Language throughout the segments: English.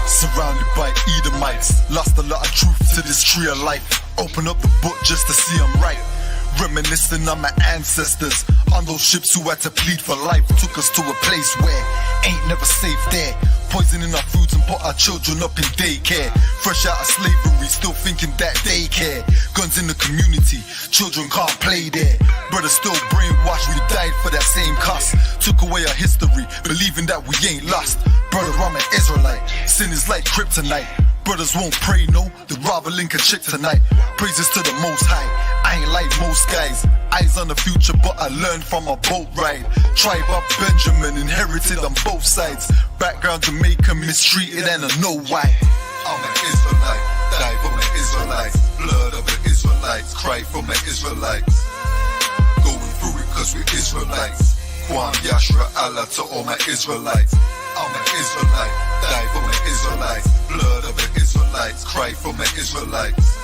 Surrounded by Edomites, lost a lot of truth to this tree of life. Open up the book just to see I'm right. Reminiscing on my ancestors, on those ships who had to plead for life. Took us to a place where ain't never safe there. Poisoning our foods and put our children up in daycare. Fresh out of slavery, still thinking that they care. Guns in the community, children can't play there. Brothers still brainwashed, we died for that same cost. Took away our history, believing that we ain't lost. Brother, I'm an Israelite, sin is like kryptonite. Brothers won't pray, no, they'd rather link a chick tonight. Praises to the Most High, I ain't like most guys. Eyes on the future, but I learned from a boat ride. Tribe of Benjamin, inherited on both sides. Background Jamaica, mistreated and I know why. I'm an Israelite, die for my Israelites. Blood of the Israelites, cry for my Israelites. Going through it cause we're Israelites. Kwam Yashra Allah to all my Israelites. I'm an Israelite, die for my Israelites. Blood of the Israelites, cry for my Israelites.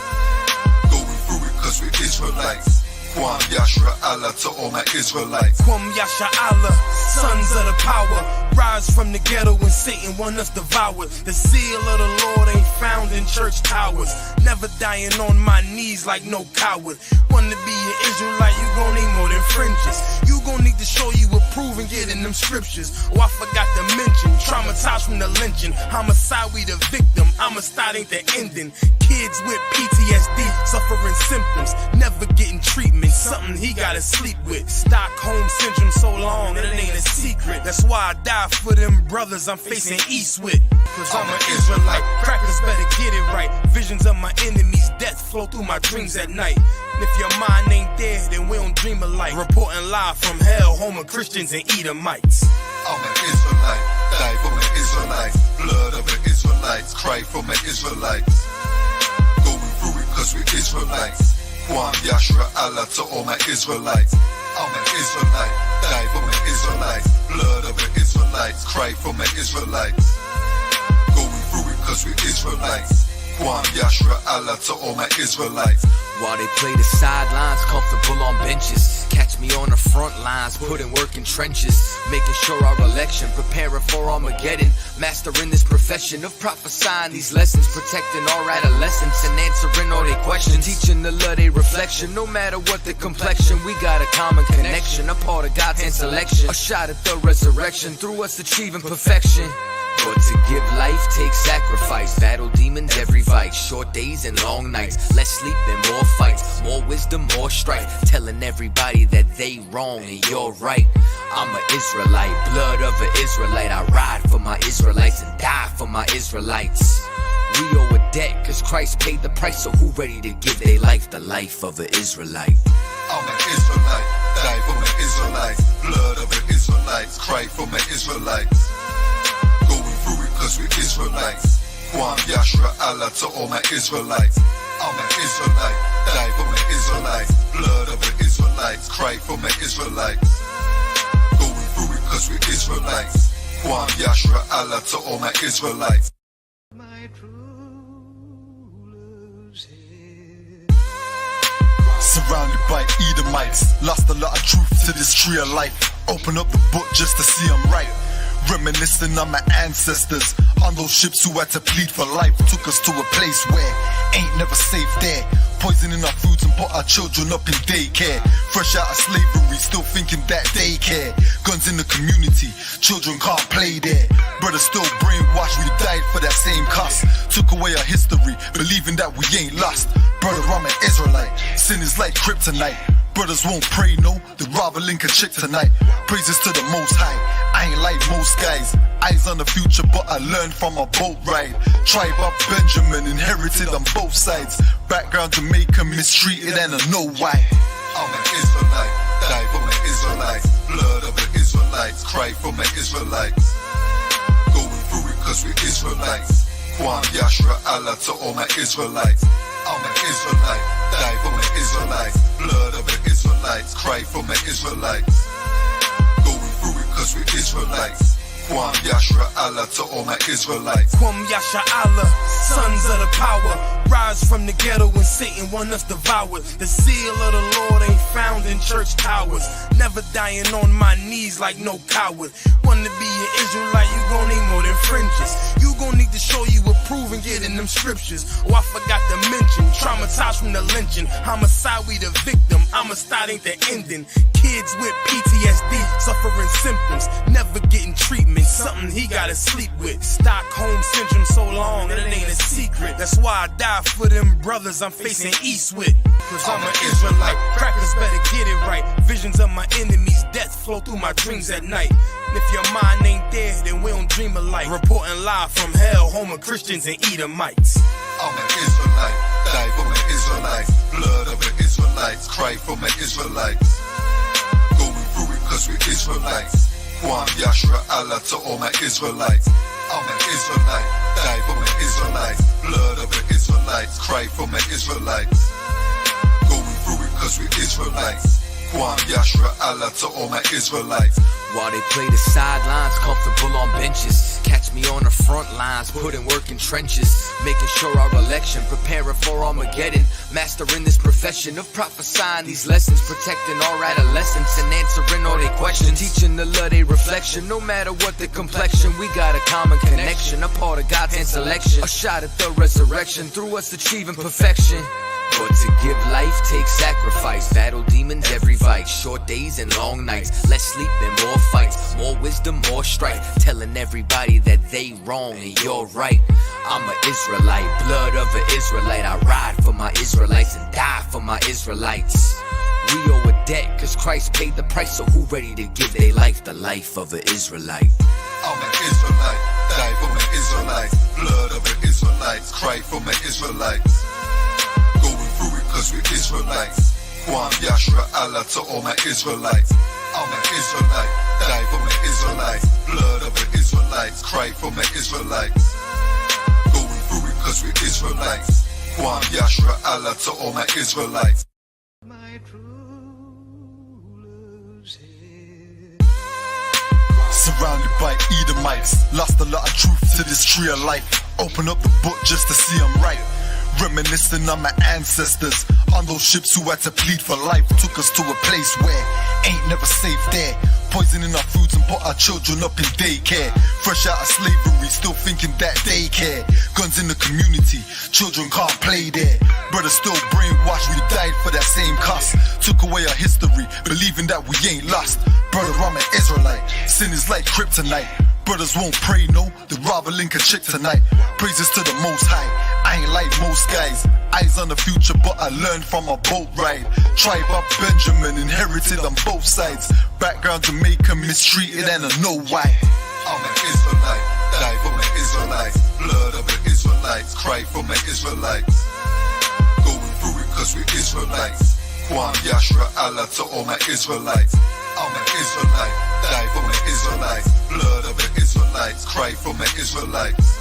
Going through it cause we're Israelites. Kwam Yashra Allah to all my Israelites. Kwam Yasha Allah, sons of the power. Rise from the ghetto when Satan want us devoured. The seal of the Lord ain't found in church towers. Never dying on my knees like no coward. Wanna be an Israelite, you gon' need more than fringes. You gon' need to show you approve and get in them scriptures. Oh, I forgot to mention, traumatized from the lynching. Homicide, we the victim, homicide ain't the ending. Kids with PTSD, suffering symptoms, never getting treatment. Something he gotta sleep with. Stockholm syndrome so long that it ain't a secret. That's why I die for them brothers I'm facing east with. Cause I'm an Israelite, crackers better get it right. Visions of my enemies, death flow through my dreams at night. And if your mind ain't there, then we don't dream alike. Reporting live from hell, home of Christians and Edomites. I'm an Israelite, die for my Israelites. Blood of the Israelites, cry for my Israelites. Going through it cause we're Israelites. Kwam Yashra Allah to all my Israelites. I'm an Israelite, die for my Israelites. Blood of the Israelites, cry for my Israelites. Going through it cause we're Israelites. Kwam Yashra Allah to all my Israelites. While they play the sidelines, comfortable on benches. Catch me on the front lines, putting work in trenches. Making sure our election, preparing for Armageddon. Mastering this profession of prophesying these lessons. Protecting our adolescents and answering all their questions. Teaching the love they reflection, no matter what the complexion. We got a common connection, a part of God's hand selection. A shot at the resurrection, through us achieving perfection. But to give life takes sacrifice. Battle demons every fight. Short days and long nights. Less sleep and more fights. More wisdom, more strife. Telling everybody that they wrong and you're right. I'm an Israelite, blood of an Israelite. I ride for my Israelites and die for my Israelites. We owe a debt cause Christ paid the price. So who ready to give their life the life of an Israelite? I'm an Israelite, die for my Israelites. Blood of the Israelites, cry for my Israelites. Going through it cause we're Israelites. Kwam Yashra Allah to all my Israelites. I'm an Israelite, die for my Israelites. Blood of the Israelites, cry for my Israelites. Going through it cause we're Israelites. Kwam Yashra Allah to all my Israelites. My true love's here. Surrounded by Edomites, lost a lot of truth to this tree of life. Open up the book just to see I'm right. Reminiscing on my ancestors, on those ships who had to plead for life. Took us to a place where ain't never safe there. Poisoning our foods and put our children up in daycare. Fresh out of slavery, still thinking that they care. Guns in the community, children can't play there. Brothers still brainwashed, we died for that same cost. Took away our history, believing that we ain't lost. Brother, I'm an Israelite, sin is like kryptonite. Brothers won't pray, no, they'd rather link a chick tonight. Praises to the Most High, I ain't like most guys. Eyes on the future, but I learned from a boat ride. Tribe of Benjamin, inherited on both sides. Background Jamaica, mistreated and I know why. I'm an Israelite, die for my Israelites. Blood of the Israelites, cry for my Israelites. Going through it cause we're Israelites. Kwam Yashra Allah to all my Israelites. I'm an Israelite, die for my Israelites. Blood of the Israelites, cry for my Israelites. Going through it cause we're Israelites. Kwam Yashra Allah to all my Israelites. Kwam Yasha Allah, sons of the power. Rise from the ghetto when Satan want us devoured. The seal of the Lord ain't found in church towers. Never dying on my knees like no coward. Wanna be an Israelite, you gon' need more than fringes. You gon' need to show you them scriptures. Oh, I forgot to mention, traumatized from the lynching. Homicide, we the victim. Homicide ain't the ending. Kids with PTSD, suffering symptoms, never getting treatment. Something he gotta sleep with. Stockholm syndrome so long that it ain't a secret. That's why I die for them brothers I'm facing east with. Cause I'm an Israelite. Crackers better get it right. Visions of my enemies, death flow through my dreams at night. And if your mind ain't there, then we don't dream alike. Reporting live from hell, home of Christians and Edomites. I'm an Israelite, die for my Israelites. Blood of the Israelites, cry for my Israelites. Going through it cause we Israelites. Kwam Yashra Allah to all my Israelites. I'm an Israelite, die for my Israelites. Blood of the Israelites, cry for my Israelites. Going through it cause we Israelites. Kwam Yashra Allah to all my Israelites. While they play the sidelines, comfortable on benches. Catch me on the front lines, putting work in trenches. Making sure our election, preparing for Armageddon. Mastering this profession of prophesying these lessons. Protecting our adolescents and answering all their questions. Teaching the love they reflection, no matter what the complexion. We got a common connection, a part of God's hand selection. A shot at the resurrection, through us achieving perfection. But to give life takes sacrifice. Battle demons every fight. Short days and long nights. Less sleep and more fights. More wisdom, more strife. Telling everybody that they wrong and you're right. I'm an Israelite, blood of an Israelite. I ride for my Israelites and die for my Israelites. We owe a debt cause Christ paid the price. So who ready to give their life the life of an Israelite? I'm an Israelite, die for my Israelites. Blood of the Israelites, cry for my Israelites. Going through it cause we Israelites. Kwam Yashra Allah to all my Israelites. I'm an Israelite, die for my Israelites. Blood of the Israelites, cry for my Israelites. Going through it cause we Israelites. Kwam Yashra Allah to all my Israelites. My true love's here. Surrounded by Edomites, lost a lot of truth to this tree of life. Open up the book just to see I'm right. Reminiscing on my ancestors, on those ships who had to plead for life. Took us to a place where ain't never safe there. Poisoning our foods and put our children up in daycare. Fresh out of slavery, still thinking that they care. Guns in the community, children can't play there. Brothers still brainwashed, we died for that same cost. Took away our history, believing that we ain't lost. Brother, I'm an Israelite, sin is like kryptonite. Brothers won't pray, no, they'd rather link a chick tonight. Praises to the Most High, I ain't like most guys. Eyes on the future, but I learned from a boat ride. Tribe of Benjamin, inherited on both sides. Background Jamaican, mistreated and I know why. I'm an Israelite, die for my Israelites. Blood of the Israelites, cry for my Israelites. Going through it cause we Israelites. Kwam Yashra Allah to all my Israelites. I'm an Israelite, die for my Israelites. Blood of the Israelites, cry for my Israelites.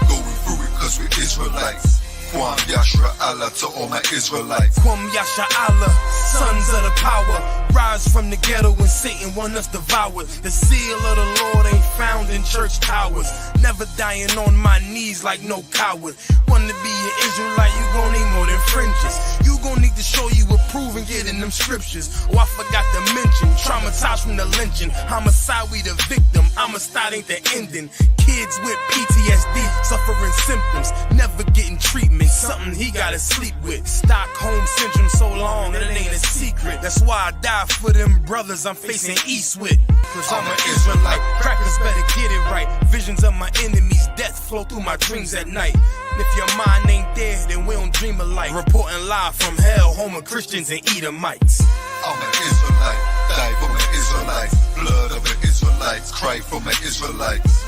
Going through it cause we Israelites. Kwam Yashra Allah to all my Israelites. Kwam Yasha Allah, sons of the power. Rise from the ghetto when Satan want us devoured. The seal of the Lord ain't found in church towers. Never dying on my knees like no coward. Wanna be an Israelite, you gon' need more than fringes. You gon' need to show you approve and get in them scriptures. Oh, I forgot to mention, traumatized from the lynching. Homicide, we the victim. Homicide ain't the ending. Kids with PTSD, suffering symptoms, never getting treatment. Something he gotta sleep with. Stockholm syndrome so long that it ain't a secret. That's why I die for them brothers I'm facing east with. Cause I'm an Israelite. Crackers better get it right. Visions of my enemies, death flow through my dreams at night. And if your mind ain't there, then we don't dream alike. Reporting live from hell, home of Christians and Edomites. I'm an Israelite, die for my Israelites. Blood of the Israelites, cry for my Israelites.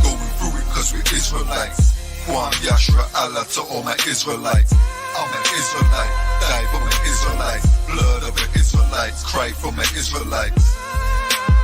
Going through it cause we Israelites. Kwam Yashra Allah to all my Israelites. I'm an Israelite, die for my Israelites. Blood of the Israelites, cry for my Israelites.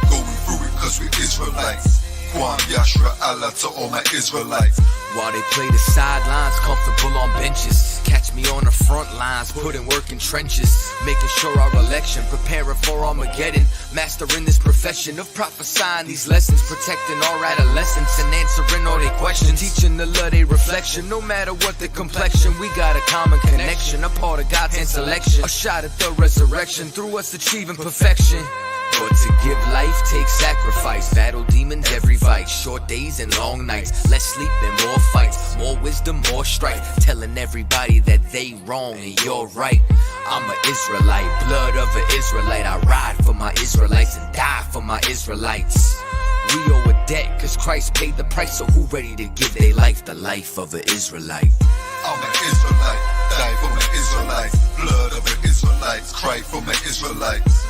Going through it cause we Israelites. Kwam Yashra Allah to all my Israelites. While they play the sidelines, comfortable on benches. Catch me on the front lines, putting work in trenches. Making sure our election, preparing for Armageddon. Mastering this profession of prophesying these lessons. Protecting our adolescents and answering all their questions. Teaching the love they reflection, no matter what the complexion. We got a common connection, a part of God's hand selection. A shot at the resurrection, through us achieving perfection. But to give life takes sacrifice. Battle demons every fight. Short days and long nights. Less sleep and more fights. More wisdom. wisdom or strife, telling everybody that they wrong and you're right. I'm an Israelite, blood of an Israelite. I ride for my Israelites and die for my Israelites. We owe a debt cause Christ paid the price, so who ready to give their life the life of an Israelite? I'm an Israelite, die for my Israelites. Blood of an Israelites, cry for my Israelites.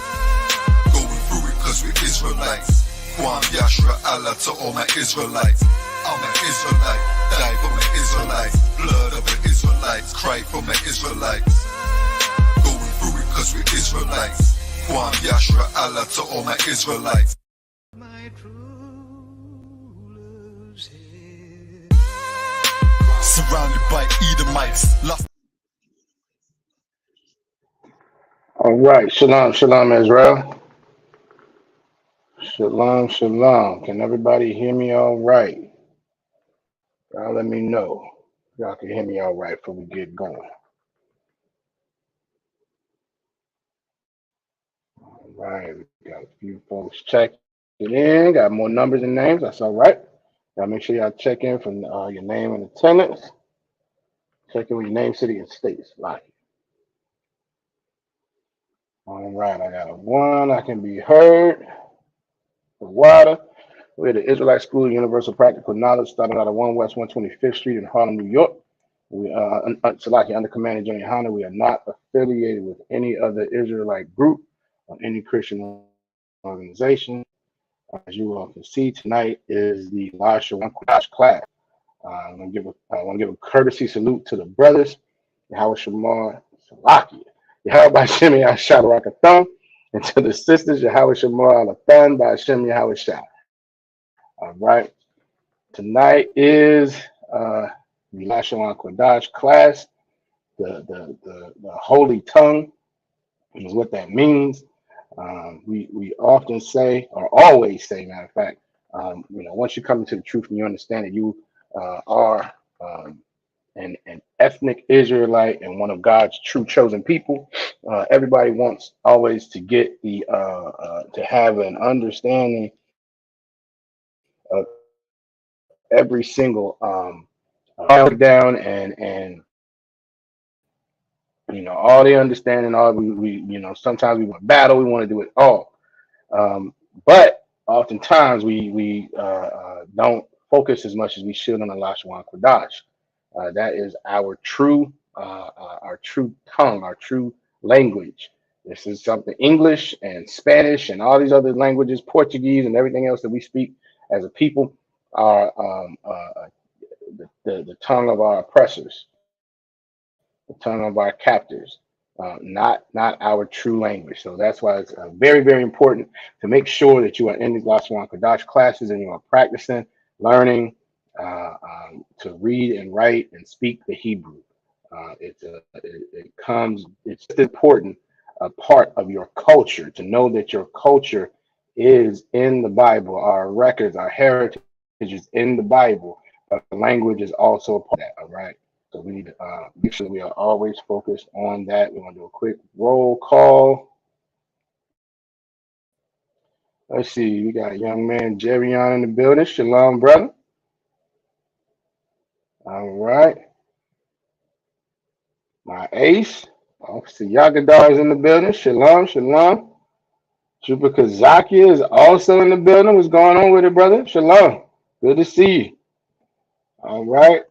Going through it cause we're Israelites. Kwam Yashra Allah to all my Israelites. I'm an Israelite, die for my Israelites. Blood of the Israelites, cry for my Israelites. Going through it cause we're Israelites. Kwam Yashra Allah to all my Israelites. My true love's here. Surrounded by Edomites, lost. All right, shalom, shalom, Israel. Shalom, shalom. Can everybody hear me all right? Y'all let me know. Y'all can hear me all right before we get going. All right, we got a few folks checking in. Got more numbers and names. That's all right. Y'all make sure y'all check in from your name and attendance. Check in with your name, city, and state. Like, all right, I got a one. I can be heard. The water. We're at the Israelite School of Universal Practical Knowledge, started out of 1 West 125th Street in Harlem, New York. We are Salaki under Command of Junior Honda. We are not affiliated with any other Israelite group or any Christian organization. As you all can see, tonight is the Lashawan Qadash class. I want to give a courtesy salute to the brothers, Yahweh Shamar Salaki, Yahweh Bashem Yahshua Rakatham, and to the sisters, Yahweh Shamar Alathan Bashem Yahweh Shah. All right. Tonight is the Lashawan Qadash class. The holy tongue is what that means. We often say, or always say, matter of fact, once you come into the truth and you understand that you are an ethnic Israelite and one of God's true chosen people, everybody wants always to get to have an understanding of every single down and all the understanding. All we sometimes we want to battle, we want to do it all, but oftentimes we don't focus as much as we should on the Lashawan Qadash. That is our true tongue, our true language. This is something English and Spanish and all these other languages, Portuguese and everything else that we speak as a people are the tongue of our oppressors, the tongue of our captors, not our true language. So that's why it's very, very important to make sure that you are in these Lashawan Qadash classes and you are practicing, learning to read and write and speak the Hebrew. It's just important a part of your culture to know that your culture is in the Bible. Our records, our heritage is in the Bible, but the language is also a part of that. All right. So we need to make sure we are always focused on that. We want to do a quick roll call. Let's see. We got a young man, Jerry, on in the building. Shalom, brother. All right. My ace. Officer Yagadar is in the building. Shalom, shalom. Trooper Kazaki is also in the building. What's going on with it, brother? Shalom. Good to see you. All right.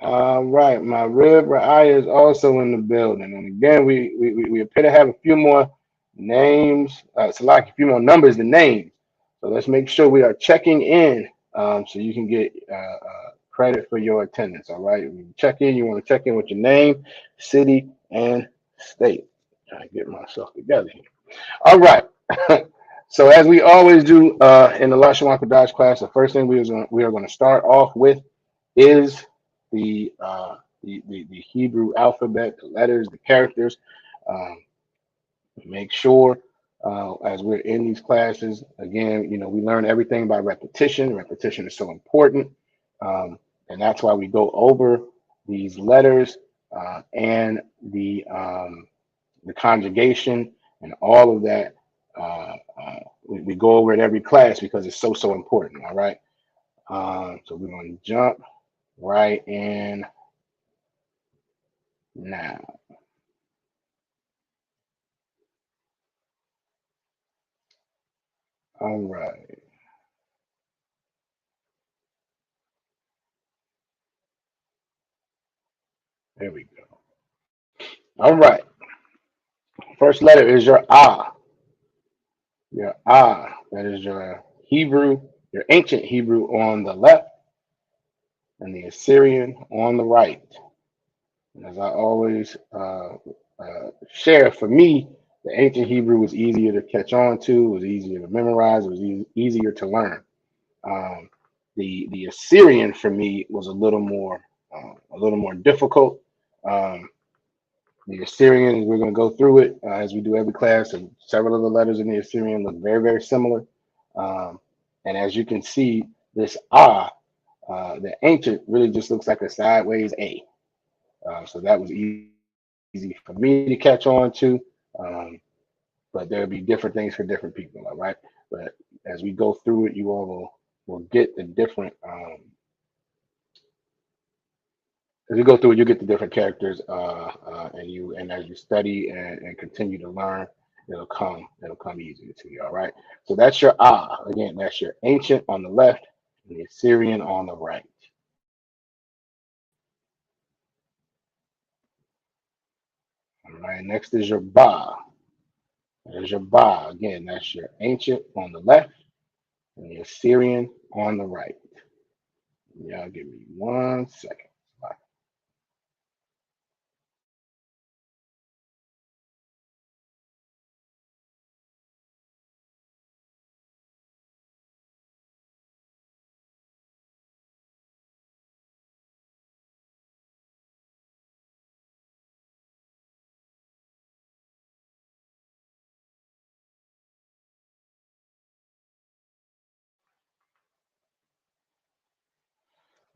All right. My rib Ra'aya is also in the building. And again, we appear to have a few more names, select a few more numbers than names. So let's make sure we are checking in so you can get credit for your attendance. All right. When you check in, you want to check in with your name, city, and state. Trying to get myself together here. All right. So as we always do in the Lashawan Qadash class, the first thing we are going to start off with is the Hebrew alphabet, the letters, the characters. Make sure as we're in these classes, again, we learn everything by repetition. Repetition is so important, and that's why we go over these letters and the conjugation and all of that. We go over it every class because it's so important. All right. So we're going to jump right in now. All right. There we go. All right. First letter is your ah. Your ah. That is your Hebrew, your ancient Hebrew on the left and the Assyrian on the right. And as I always share, for me, the ancient Hebrew was easier to catch on to, was easier to memorize, it was easier to learn. Um, the Assyrian for me was a little more difficult. Um, the Assyrian, we're going to go through it as we do every class, and several of the letters in the Assyrian look very, very similar. Um, and as you can see, this ah, the ancient really just looks like a sideways A. So that was easy for me to catch on to. Um, but there'll be different things for different people, all right? But as we go through it, you all will get the different as you go through it, you get the different characters, and as you study and continue to learn, it'll come easier to you. All right. So that's your ah. Again, that's your ancient on the left and the Assyrian on the right. All right. Next is your ba. There's your ba. Again, that's your ancient on the left and the Assyrian on the right. Y'all give me 1 second.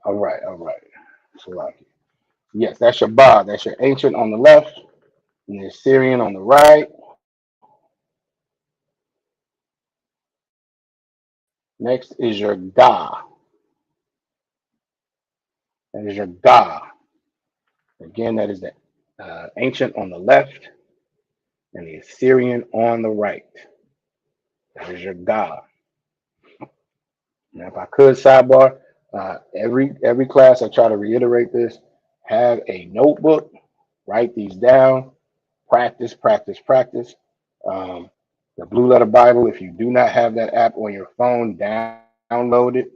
All right. All right. So, like, yes, that's your ba. That's your ancient on the left and the Assyrian on the right. Next is your da. That is your da. Again, that is the ancient on the left and the Assyrian on the right. That is your ga. Now, if I could sidebar, every class I try to reiterate this. Have a notebook, write these down, practice, practice, practice. Um, the Blue Letter Bible, if you do not have that app on your phone, download it.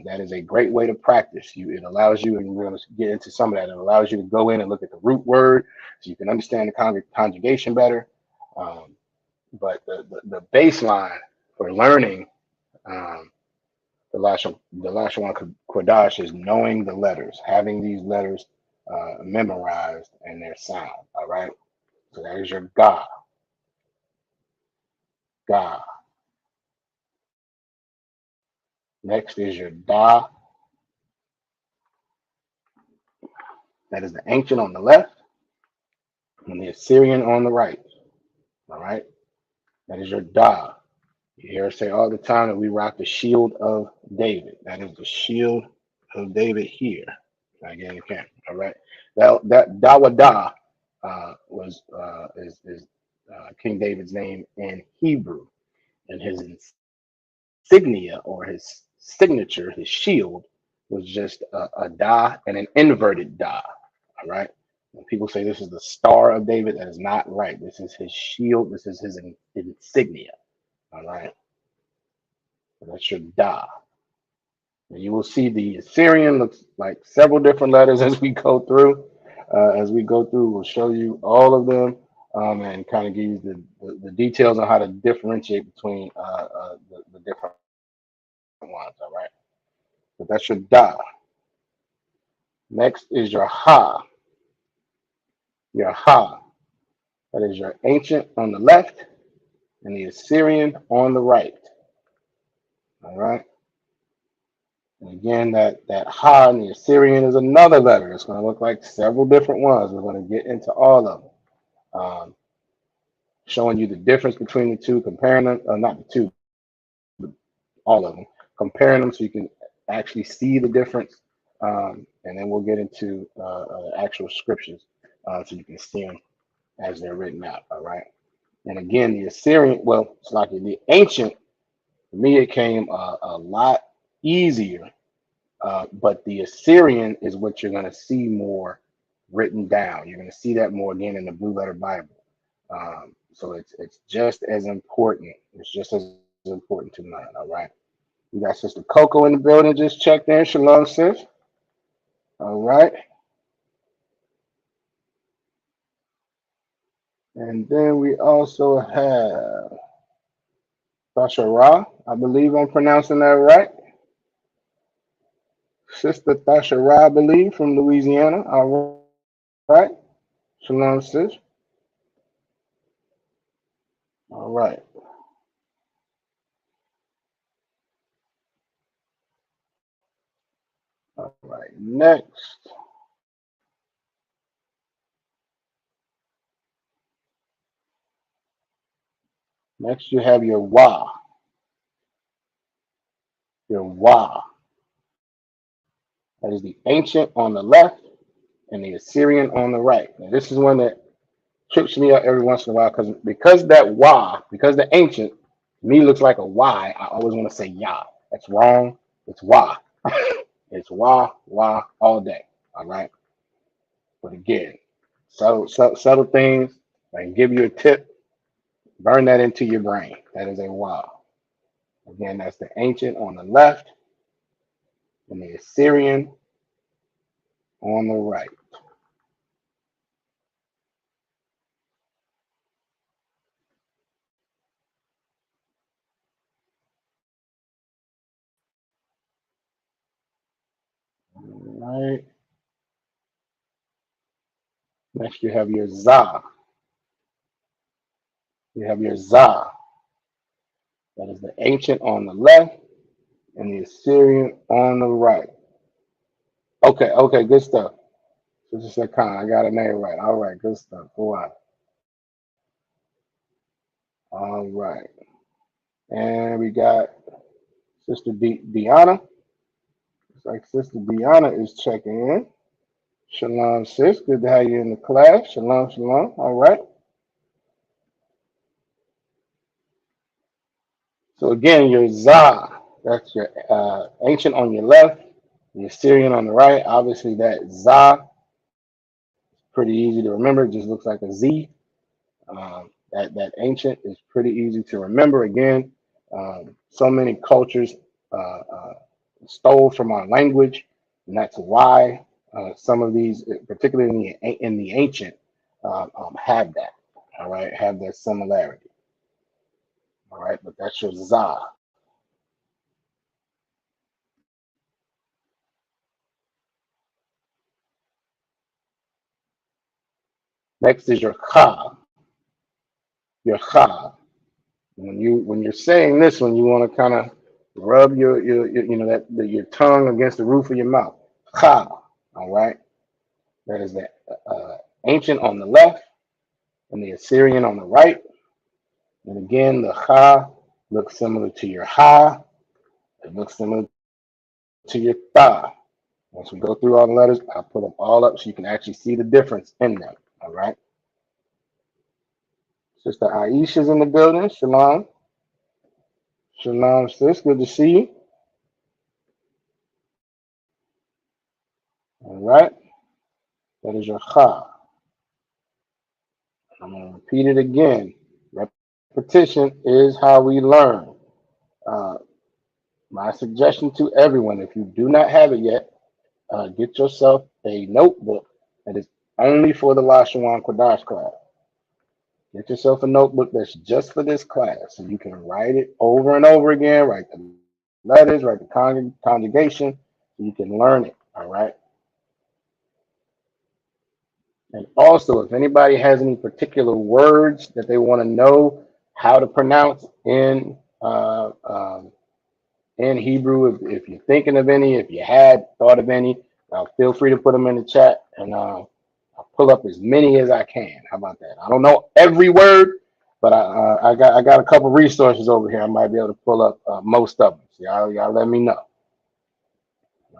That is a great way to practice. It allows you, and we're going to get into some of that. It allows you to go in and look at the root word, so you can understand the conjugation better. Um, but the baseline for learning um, the Lashawan Qadash is knowing the letters, having these letters memorized and their sound. All right. So that is your ga, ga. Next is your da. That is the ancient on the left and the Assyrian on the right. All right. That is your da. You hear us say all the time that we rock the shield of David. That is the shield of David here. Again, you can. All right. That Dawada is King David's name in Hebrew, and his insignia or his signature, his shield, was just a da and an inverted da. All right. When people say this is the star of David, that is not right. This is his shield. This is his insignia. All right. That's your da. And you will see the Assyrian looks like several different letters as we go through. We'll show you all of them and kind of give you the details on how to differentiate between the different ones. All right. But that's your da. Next is your ha. Your ha. That is your ancient on the left and the Assyrian on the right. All right. And again, that ha in the Assyrian is another letter. It's going to look like several different ones. We're going to get into all of them, showing you the difference between the two, comparing them, not the two, but all of them, comparing them so you can actually see the difference And then we'll get into actual scriptures so you can see them as they're written out. All right. And again, the Assyrian, well, it's like the ancient, for me, it came a lot easier. But the Assyrian is what you're going to see more written down. You're going to see that more again in the Blue Letter Bible. So it's just as important. It's just as important to learn. All right. We got Sister Coco in the building. Just checked in. Shalom, sis. All right. And then we also have Tasha Ra. I believe I'm pronouncing that right. Sister Tasha Ra, I believe, from Louisiana. All right. Shalom, sis. All right. All right. Next, you have your Wa. Your Wa. That is the ancient on the left and the Assyrian on the right. Now, this is one that trips me up every once in a while because that Wa, because the ancient, to me looks like a Y. I always want to say Ya. That's wrong. It's Wa. It's Wa all day. All right. But again, subtle things. I can give you a tip. Burn that into your brain. That is a Wa. Again, that's the ancient on the left and the Assyrian on the right. All right. Next, you have your Za. You have your Za. That is the ancient on the left and the Assyrian on the right. Okay, good stuff. Sister Sakan, I got a name right. All right, good stuff. Go on. All right. And we got Sister Deanna. It's like Sister Deanna is checking in. Shalom, sis. Good to have you in the class. Shalom, shalom. All right. So again, your Za, that's your ancient on your left, the Assyrian on the right. Obviously, that Za is pretty easy to remember. It just looks like a Z. That ancient is pretty easy to remember. Again, so many cultures stole from our language, and that's why some of these, particularly in the ancient, have that. All right, have that similarity. All right, but that's your Za. Next is your Cha. Your Cha. When you're saying this one, you want to kind of rub your tongue against the roof of your mouth. Cha. All right. That is the ancient on the left and the Assyrian on the right. And again, the Cha looks similar to your Ha. It looks similar to your Tha. Once we go through all the letters, I'll put them all up so you can actually see the difference in them. All right. Sister Aisha's in the building. Shalom. Shalom, sis. Good to see you. All right. That is your Cha. I'm going to repeat it again. Repetition is how we learn. My suggestion to everyone, if you do not have it yet, get yourself a notebook that is only for the Lashawan Qadash class. Get yourself a notebook that's just for this class, so you can write it over and over again, write the letters, write the conjugation, so you can learn it, all right? And also, if anybody has any particular words that they want to know how to pronounce in Hebrew, if you're thinking of any, if you had thought of any, feel free to put them in the chat, and I'll pull up as many as I can. How about that? I don't know every word, but I got a couple resources over here. I might be able to pull up most of them. So y'all let me know.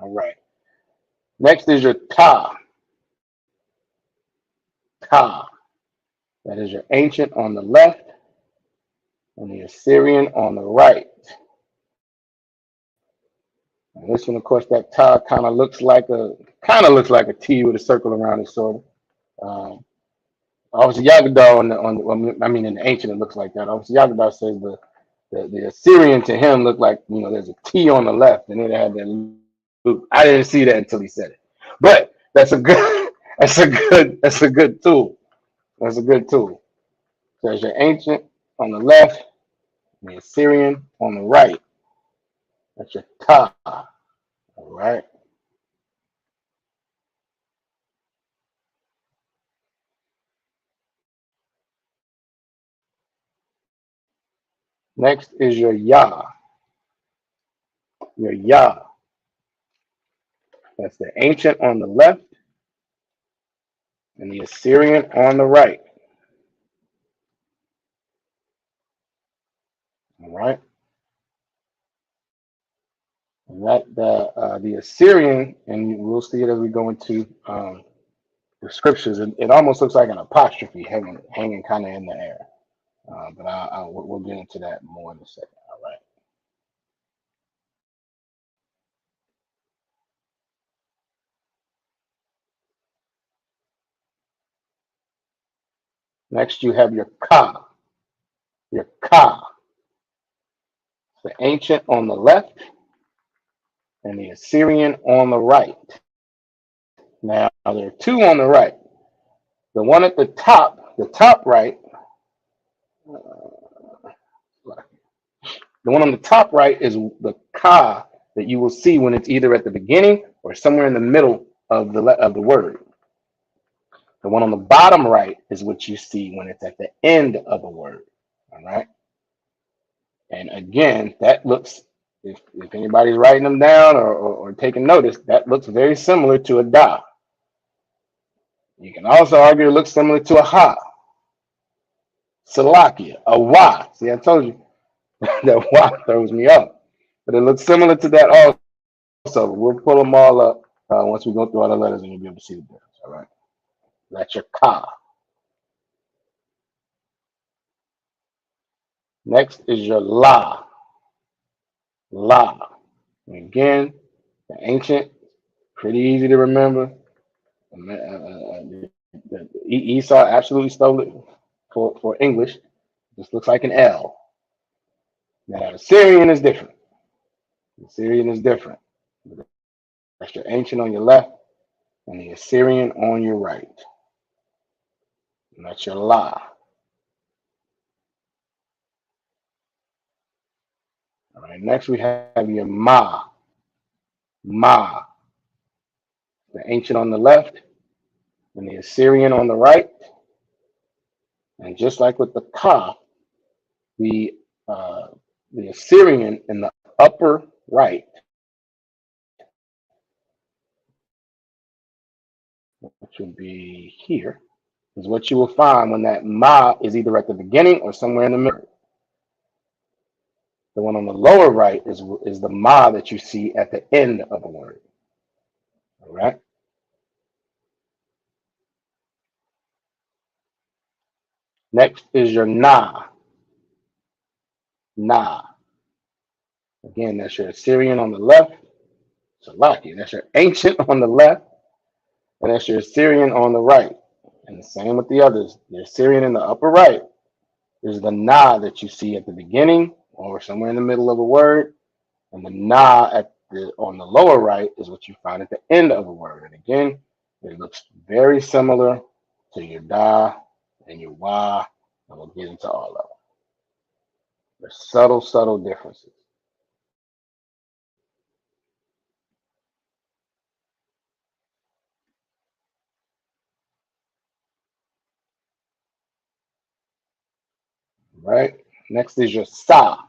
All right. Next is your Ta. Ta. That is your ancient on the left and the Assyrian on the right. And this one, of course, that Ta kind of looks like a T with a circle around it, sort of. Obviously, Yagadah in the ancient, it looks like that. Obviously, Yagadah says the Assyrian to him looked like, there's a T on the left, and it had that loop. I didn't see that until he said it, but that's a good, that's a good tool. That's a good tool. So there's your ancient on the left, and the Assyrian on the right. That's your Ta. All right. Next is your Ya. Your Ya. That's the ancient on the left and the Assyrian on the right. All right. And that the Assyrian, and we'll see it as we go into the scriptures. It almost looks like an apostrophe hanging kind of in the air. But we'll get into that more in a second. All right. Next, you have your Ka. Your Ka. The ancient on the left and the Assyrian on the right. Now, there are two on the right. The one at the top right, the one on the top right is the Ka that you will see when it's either at the beginning or somewhere in the middle of the word. The one on the bottom right is what you see when it's at the end of a word. All right. And again, that looks, if anybody's writing them down or taking notice, that looks very similar to a Da. You can also argue it looks similar to a Ha, Salakia, a Wa. See, I told you that Wa throws me off. But it looks similar to that also. We'll pull them all up once we go through all the letters and you'll be able to see the difference. All right. That's your Ka. Next is your La. La. And again, the ancient, pretty easy to remember. Esau absolutely stole it for English. This looks like an L. Now, the Syrian is different. The Syrian is different. That's your ancient on your left and the Assyrian on your right. And that's your La. All right, next we have your Ma. Ma. The ancient on the left and the Assyrian on the right. And just like with the Ka, the Assyrian in the upper right, which would be here, is what you will find when that Ma is either at the beginning or somewhere in the middle. The one on the lower right is the Ma that you see at the end of a word. All right. Next is your Na. Na. Again, that's your Assyrian on the left. Salaki. That's your ancient on the left. And that's your Assyrian on the right. And the same with the others. The Assyrian in the upper right is the Na that you see at the beginning or somewhere in the middle of a word. And the Na on the lower right is what you find at the end of a word. And again, it looks very similar to your Da and your Wa. And we'll get into all of them. There's subtle, subtle differences. Right? Next is your Sa.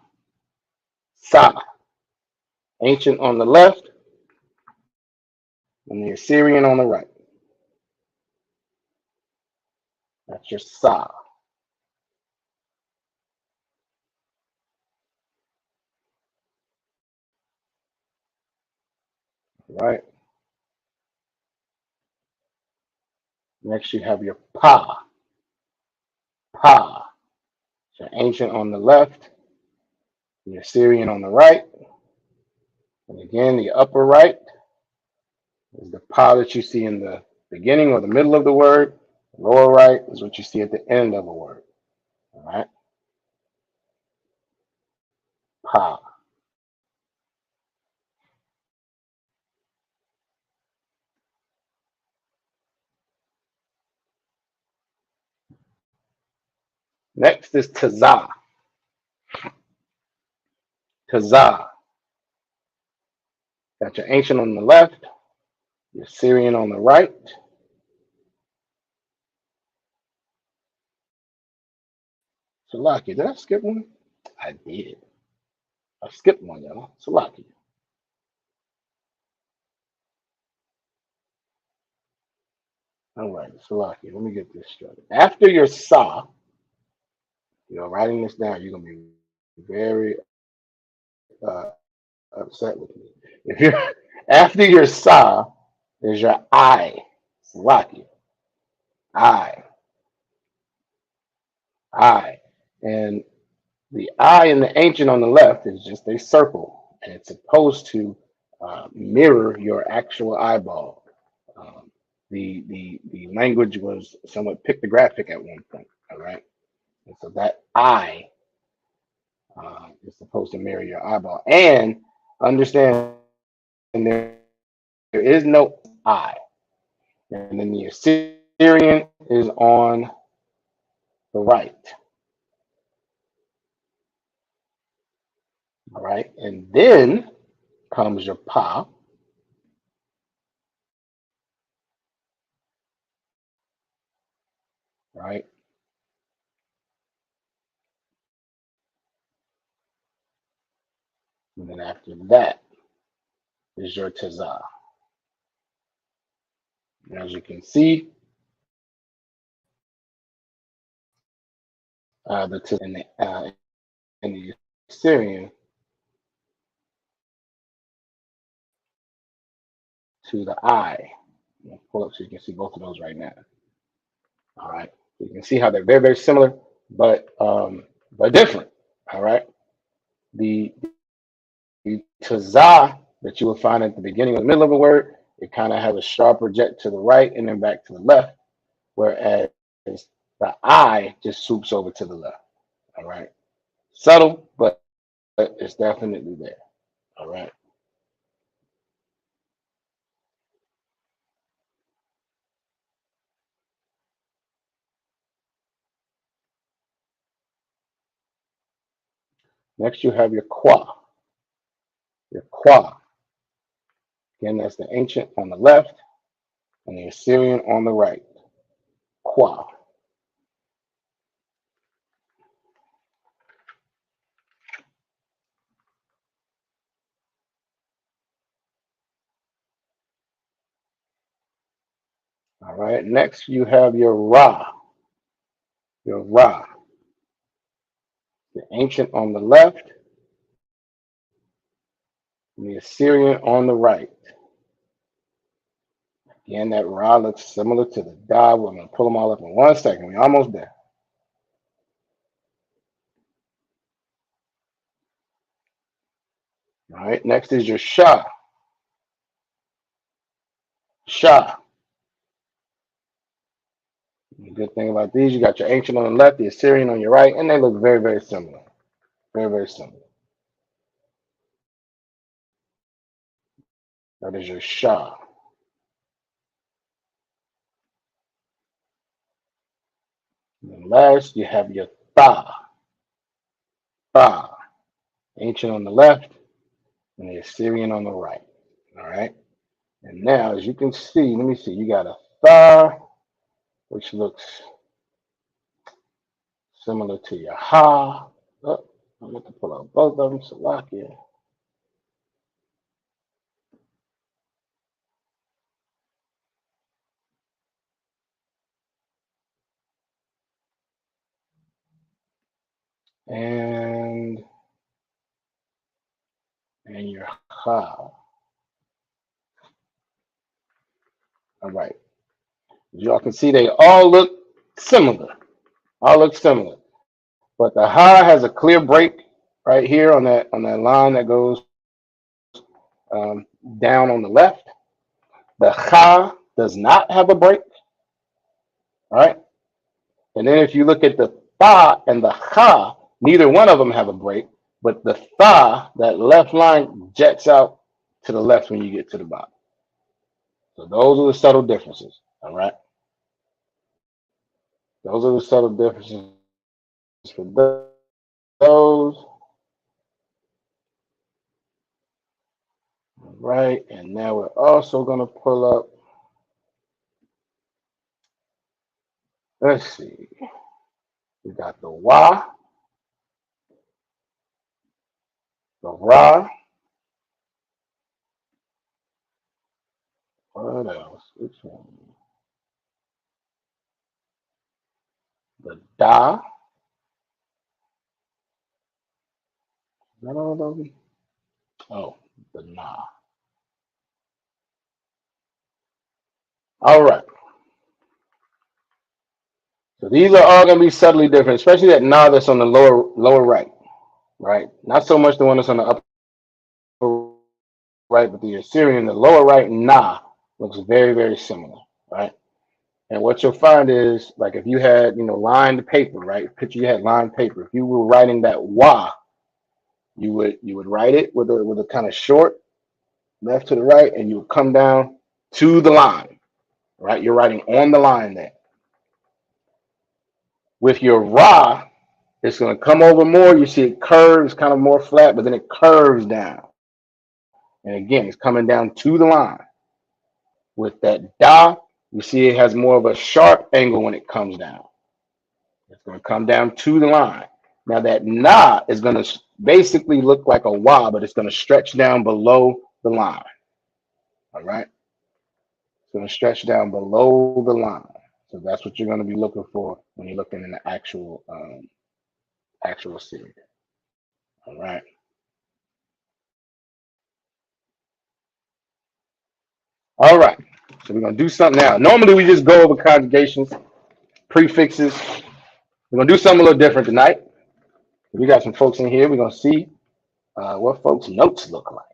Sa. Ancient on the left and the Assyrian on the right. That's your Sa. Right? Next, you have your Pa. Pa. Your ancient on the left, your Syrian on the right. And again, the upper right is the Pa that you see in the beginning or the middle of the word. The lower right is what you see at the end of a word. All right? Pa. Next is Tazah. Tazah. Got your ancient on the left, your Syrian on the right. Salaki, did I skip one? I did. I skipped one, y'all. Salaki. All right, Salaki. Let me get this straight. After your Sa, you're writing this down, you're going to be very uh, upset with me. If you're after your Sa is your I. Salaki. I. I. And the I in the ancient on the left is just a circle, and it's supposed to mirror your actual eyeball. Um, the language was somewhat pictographic at one point, all right? And so that I is supposed to mirror your eyeball. And understand there is no I. And then the Assyrian is on the right, all right? And then comes your Pa, right? And then after that is your Tazah. As you can see, the in the Assyrian to the I. Pull up so you can see both of those right now. All right, so you can see how they're very very similar, but different. All right, the the tazah that you will find at the beginning or the middle of a word, it kind of has a sharper jet to the right and then back to the left, whereas the I just swoops over to the left. All right, subtle, but it's definitely there. All right. Next, you have your qua. Your qua. Again, that's the ancient on the left and the Assyrian on the right. Qua. All right. Next, you have your ra. Your ra. The ancient on the left and the Assyrian on the right. Again, that ra looks similar to the da. We're going to pull them all up in 1 second. We're almost there. All right. Next is your sha. Sha. The good thing about these, you got your ancient on the left, the Assyrian on your right, and they look very, very similar. Very, very similar. That is your sha. And then last, you have your tha. Tha. Ancient on the left and the Assyrian on the right. All right. And now, as you can see, let me see, you got a tha, which looks similar to your ha. Oh, I'm going to pull out both of them. Salakia. And your ha. All right. As y'all can see, they all look similar. All look similar. But the ha has a clear break right here on that line that goes down on the left. The ha does not have a break. All right. And then if you look at the tha and the ha, neither one of them have a break. But the tha, that left line, jets out to the left when you get to the bottom. So those are the subtle differences. All right. Those are the subtle differences for those. All right. And now we're also going to pull up. Let's see. We got the wa, the ra. What else? Which one? The da. Is that all of them? Oh, the na. All right. So these are all going to be subtly different, especially that na that's on the lower right, right? Not so much the one that's on the upper right, but the Assyrian, the lower right na looks very, very similar, right? And what you'll find is, like if you had, lined paper, right? Picture you had lined paper. If you were writing that wa, you would write it with a kind of short left to the right, and you would come down to the line, right? You're writing on the line there. With your ra, it's going to come over more. You see it curves, kind of more flat, but then it curves down. And again, it's coming down to the line. With that da, you see it has more of a sharp angle when it comes down. It's going to come down to the line. Now that na is going to basically look like a wa, but it's going to stretch down below the line. All right? It's going to stretch down below the line. So that's what you're going to be looking for when you're looking in the actual series. All right. All right. So we're going to do something now. Normally we just go over conjugations, prefixes. We're going to do something a little different tonight. We got some folks in here. We're going to see what folks' notes look like.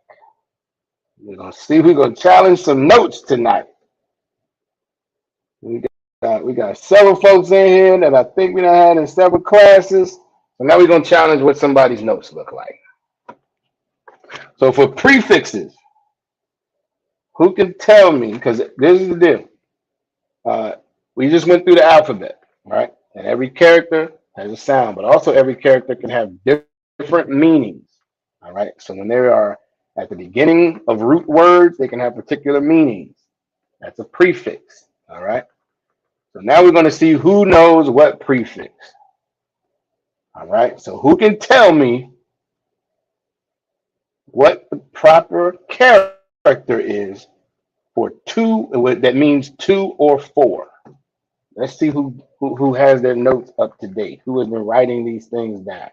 We're going to see. We're going to challenge some notes tonight. We got several folks in here that I think we done had in several classes. So now we're going to challenge what somebody's notes look like. So for prefixes, who can tell me, because this is the deal. We just went through the alphabet, right? And every character has a sound, but also every character can have different meanings, all right? So when they are at the beginning of root words, they can have particular meanings. That's a prefix, all right? So now we're going to see who knows what prefix, all right? So who can tell me what the proper character is for two, that means two or four? Let's see who has their notes up to date, who has been writing these things down.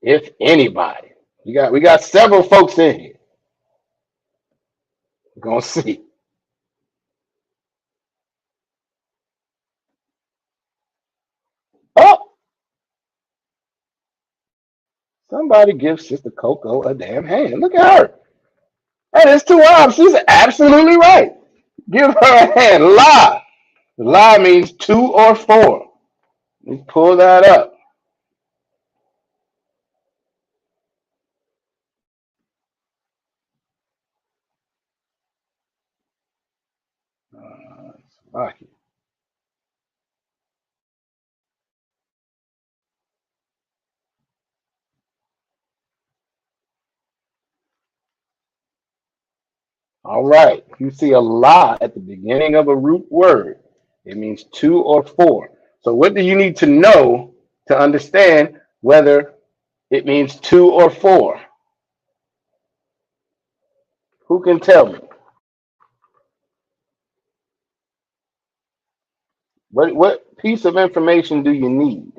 If anybody. We got several folks in here. We're gonna see. Oh, somebody give Sister Coco a damn hand. Look at her. That is too wild. She's absolutely right. Give her a hand. La. La means two or four. Let's pull that up. Lucky. All right. You see a la at the beginning of a root word. It means two or four. So what do you need to know to understand whether it means two or four? Who can tell me? What piece of information do you need?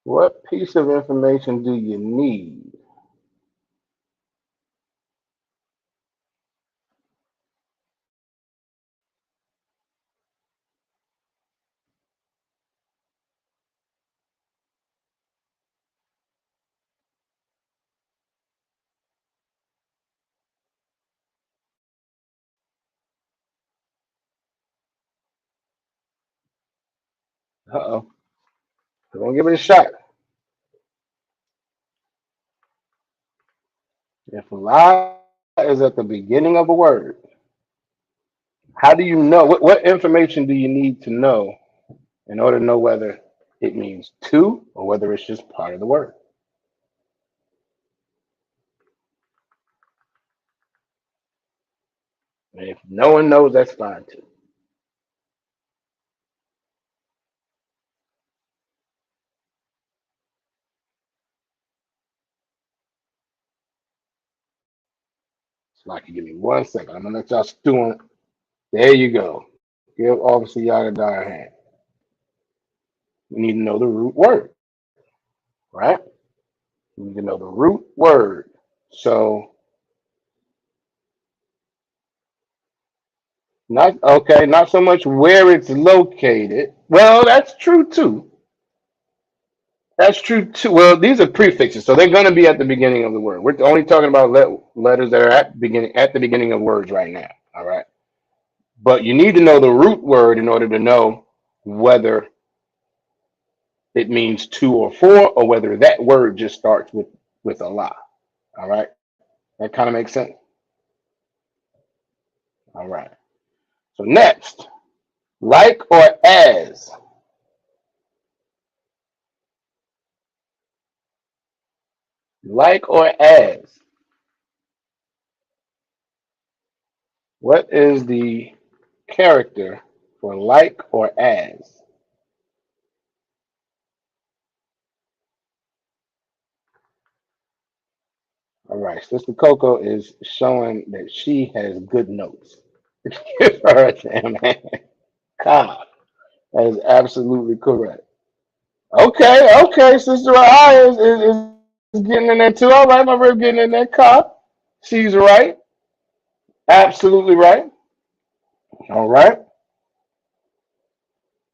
What piece of information do you need? Uh-oh. We're gonna give it a shot. If la is at the beginning of a word, how do you know what information do you need to know in order to know whether it means to or whether it's just part of the word? And if no one knows, that's fine too. So like, give me 1 second. I'm gonna let y'all stew on it. There you go. Give Officer Yada a hand. We need to know the root word, right? We need to know the root word. So not okay, not so much where it's located. Well, that's true too. That's true too. Well, these are prefixes, so they're going to be at the beginning of the word. We're only talking about letters that are at the beginning of words right now. All right, but you need to know the root word in order to know whether it means to or for, or whether that word just starts with a la. All right, that kind of makes sense. All right. So next, like or as. Like or as. What is the character for like or as? All right, Sister Coco is showing that she has good notes. Give her a damn hand. God, that is absolutely correct. Okay, okay, Sister Aya is getting in there too. All right, my rib getting in that car. She's right. Absolutely right. All right.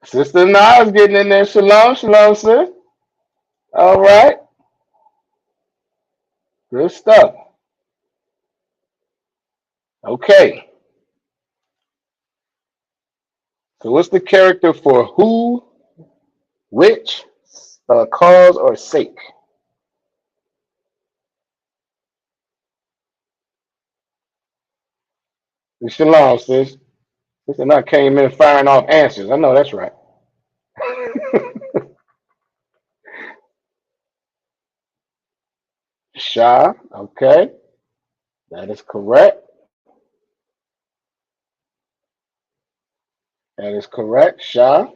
Sister Nas getting in there. Shalom, shalom, sis. All right. Good stuff. Okay. So what's the character for who, which, cause, or sake? Shalom, sis. Sister Nas came in firing off answers. I know that's right. Shah. Okay. That is correct. That is correct. Shah.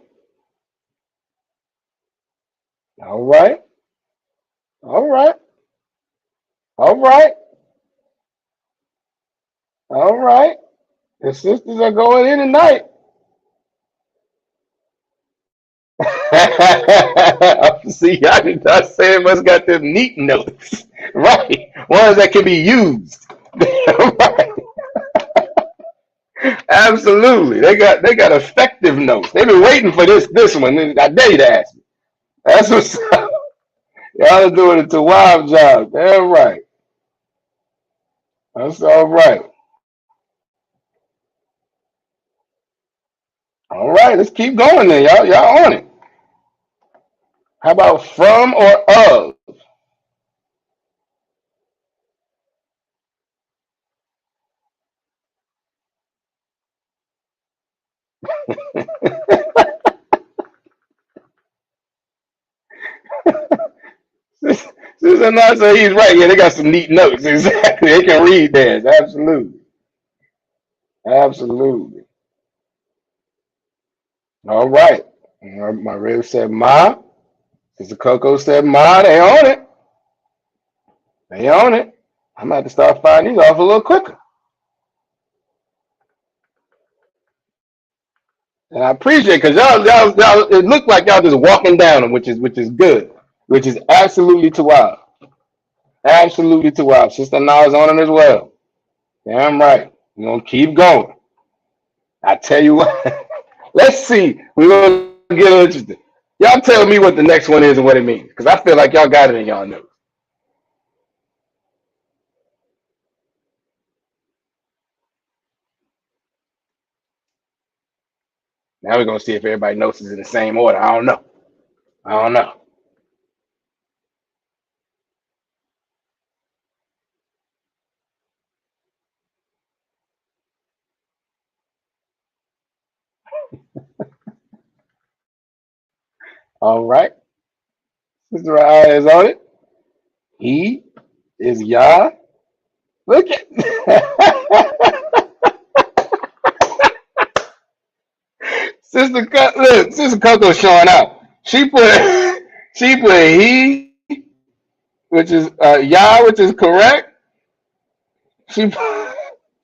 All right. All right. All right. All right. The sisters are going in tonight. See, y'all did not say it must got them neat notes. Right. Ones that can be used. Right. Absolutely. They got effective notes. They've been waiting for this one. I dare you to ask me. That's what's up. Y'all are doing it to wild job. Damn right. That's all right. All right, let's keep going then. Y'all on it. How about from or of? Susan not say he's right. Yeah, they got some neat notes. Exactly. They can read theirs. Absolutely. Absolutely. All right. My rib said ma. Sister Coco said ma. They on it. They on it. I'm gonna have to start firing these off a little quicker. And I appreciate it because y'all it looked like y'all just walking down them, which is good. which is absolutely too wild. Absolutely too wild. Sister Now is on it as well. Damn right. We're gonna keep going. I tell you what. Let's see. We're gonna get interested. Y'all tell me what the next one is and what it means. Because I feel like y'all got it in y'all notes. Now we're gonna see if everybody knows it's in the same order. I don't know. I don't know. All right. Sister Raya is on it. He is Yah. Look at Sister Coco showing out. She put she put he, which is Yah, which is correct. She put,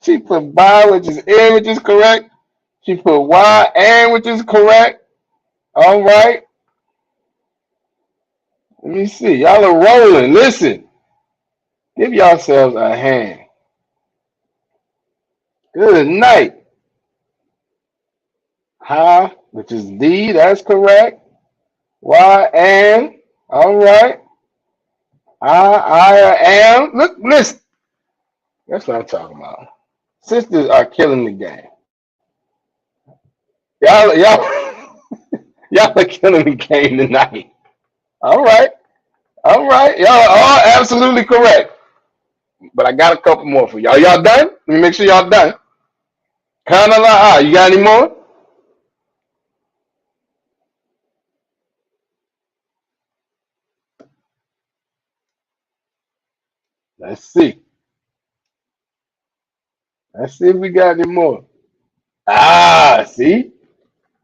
she put Ba, which is N, which is correct. She put Y and which is correct. All right. Let me see. Y'all are rolling. Listen. Give yourselves a hand. Good night. Ha, which is D, that's correct. Y and all right. I am. Look, listen. That's what I'm talking about. Sisters are killing the game. Y'all, y'all are killing the game tonight. All right. All right. Y'all are all absolutely correct. But I got a couple more for y'all. Y'all done? Let me make sure y'all done. Kind of like, you got any more? Let's see. Let's see if we got any more. See?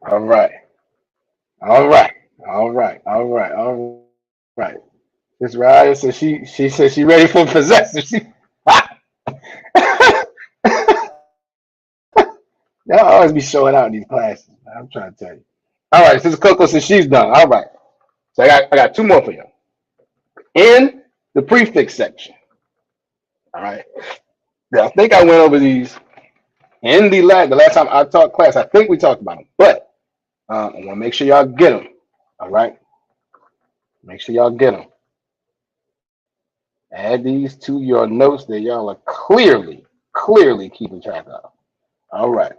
All right. All right. All right. All right. All right. Miss Ryan said she said she ready for possessor. Y'all always be showing out in these classes. I'm trying to tell you. All right, Sister Coco says she's done. All right. So I got two more for you. In the prefix section. All right. Now, I think I went over these in the last time I taught class. I think we talked about them, but I want to make sure y'all get them. All right. Make sure y'all get them. Add these to your notes that y'all are clearly keeping track of. All right.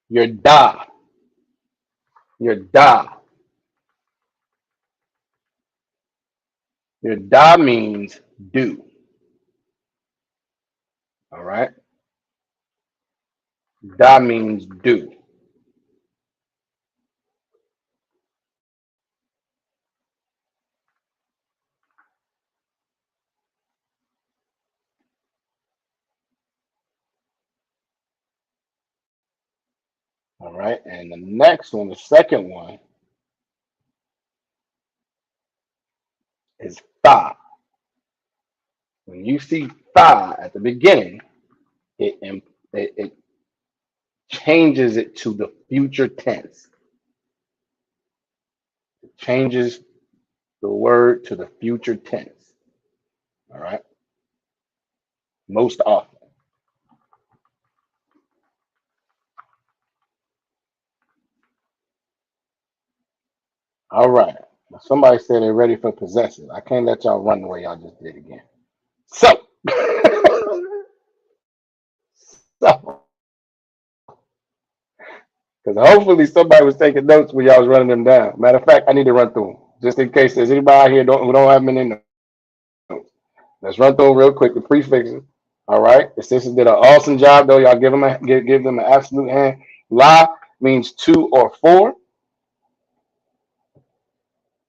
Your da. Your da. Your da means do. All right. Da means do. All right. And the next one, the second one, is fa. When you see fa at the beginning, it changes it to the future tense. It changes the word to the future tense. All right. Most often. All right. Now somebody said they're ready for possessive. I can't let y'all run the way y'all just did again. So, so, because hopefully somebody was taking notes when y'all was running them down. Matter of fact, I need to run through them just in case there's anybody out here who don't have them in their notes. Let's run through them real quick. The prefixes. All right. The sisters did an awesome job, though. Y'all give them an absolute hand. La means two or four.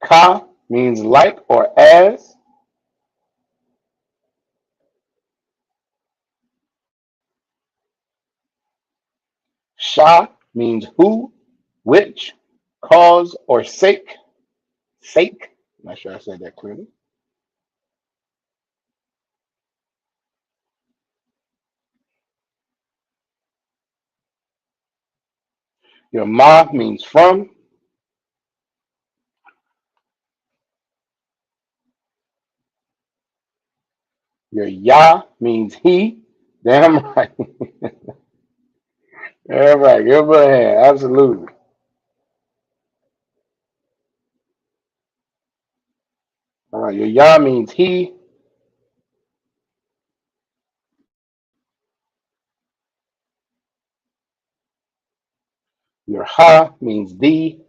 Ka means like or as. Sha means who, which, cause, or sake. Sake. I'm not sure I said that clearly. Your ma means from. Your Yah means he. Damn right. Damn right. Give him a hand. Absolutely. All right. Your Yah means he. Your Ha means thee.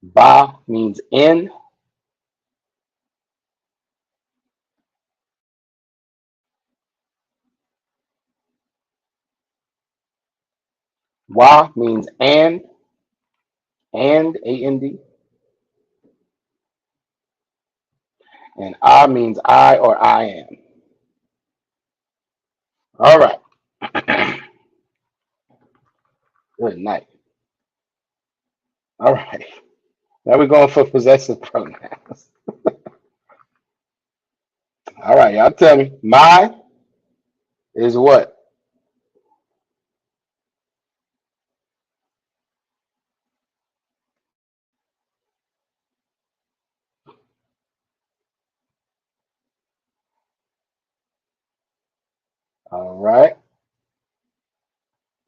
Ba means in. Wa means and A-N-D. And I means I or I am. All right. Good night. All right. Now we're going for possessive pronouns. All right, y'all tell me. My is what? All right.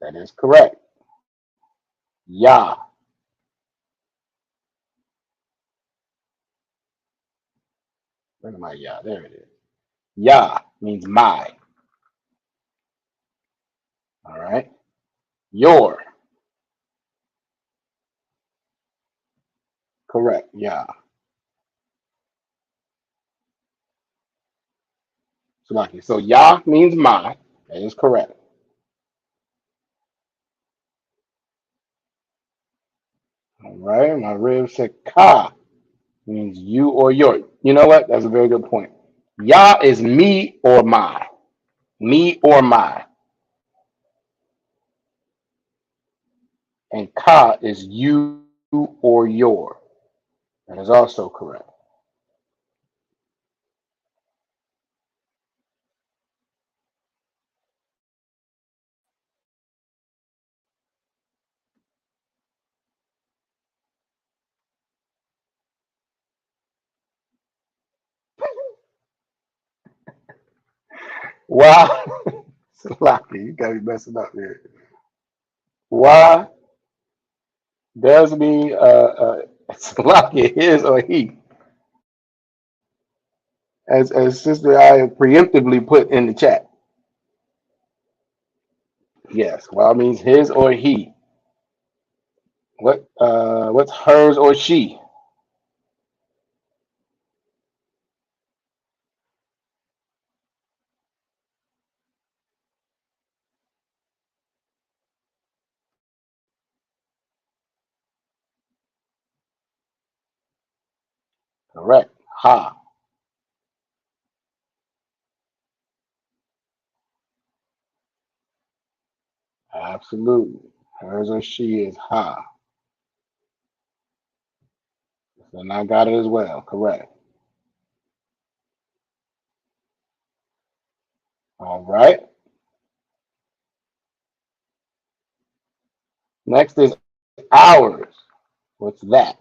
That is correct. Yah. Where am I? Yah. There it is. Yah means my. All right. Your. Correct. Yah. So Yah means my. That is correct. All right. My rib said Ka means you or your. You know what? That's a very good point. Yah is me or my. Me or my. And Ka is you or your. That is also correct. Why? Sloppy, you gotta be messing up here. Why does mean Sloppy his or he? As Sister I preemptively put in the chat. Yes, why means his or he. What's hers or she? Correct. Ha. Absolutely. Hers or she is ha. And I got it as well. Correct. All right. Next is ours. What's that?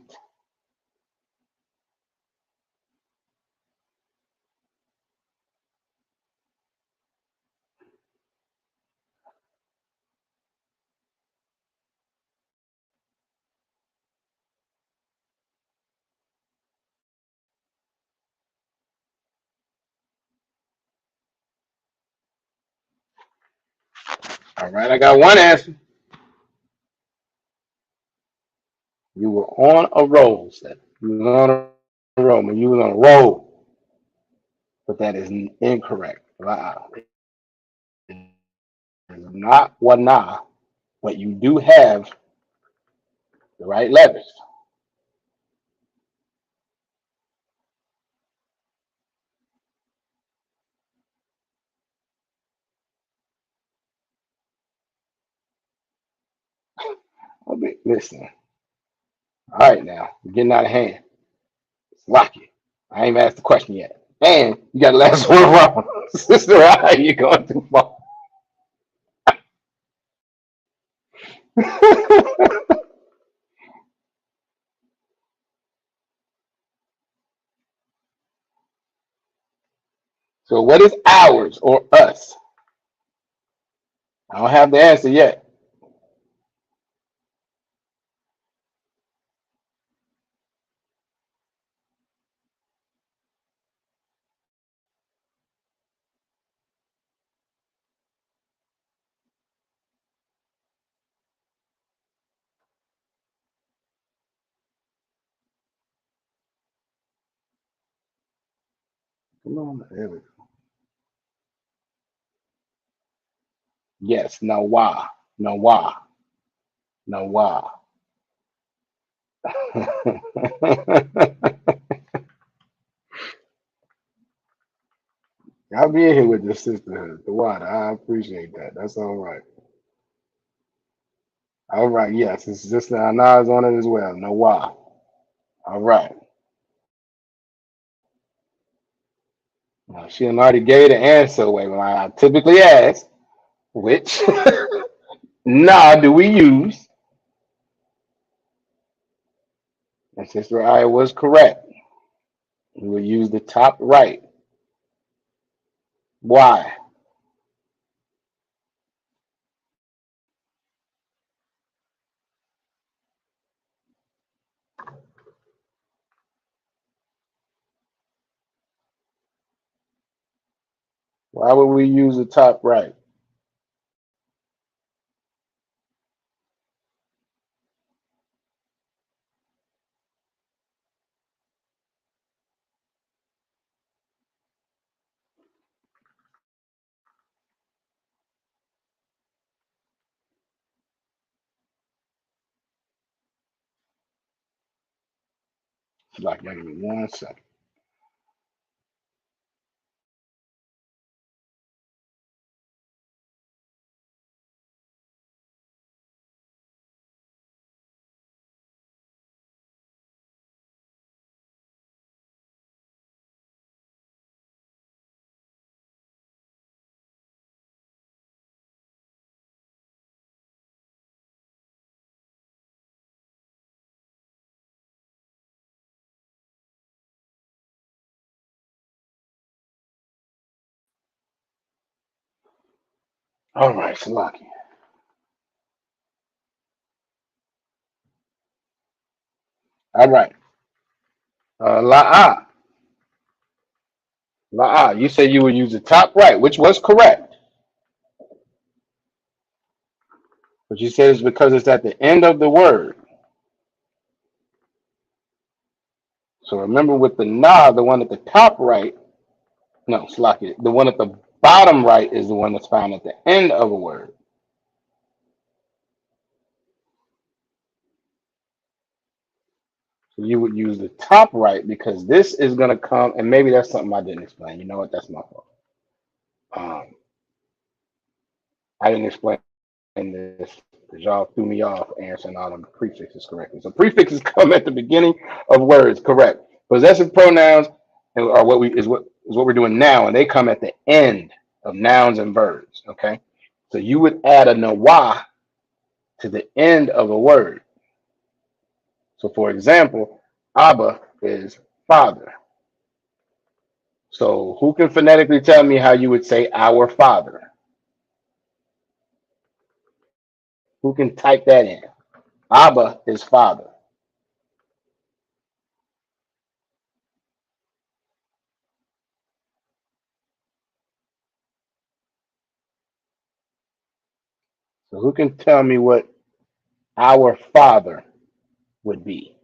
All right, I got one answer. You were on a roll, Steph. You were on a roll. When you were on a roll, but that is incorrect. Wow. It is not wana, but you do have the right letters. Okay, listen. All right, now you're getting out of hand. Lock it. I ain't even asked the question yet, and you got the last one wrong, sister. You're going too far. So what is ours or us? I don't have the answer yet. Come on, there we go. Yes, Nawa, Nawa, Nawa. I'll be in here with this sisterhood, the water. I appreciate that. That's all right. All right, yes, it's just Anna's on it as well. Nawa. All right. Now, she done already gave the answer away when I typically ask, which nah do we use? And Sister I was correct. We will use the top right. Why? Why would we use the top right? Like, give me 1 second. All right, Salaki. All right. La'a. La'a. You said you would use the top right, which was correct. But you said it's because it's at the end of the word. So remember with the na, the one at the top right, no, Salaki, the one at the bottom right is the one that's found at the end of a word. So you would use the top right because this is going to come, and maybe that's something I didn't explain. You know what? That's my fault. Um, I didn't explain this because y'all threw me off answering all the prefixes correctly. So prefixes come at the beginning of words, correct? Possessive pronouns are what we're doing now, and they come at the end of nouns and verbs. Okay, so you would add a nawa to the end of a word. So, for example, Abba is father. So, who can phonetically tell me how you would say our father? Who can type that in? Abba is father. So, who can tell me what our father would be?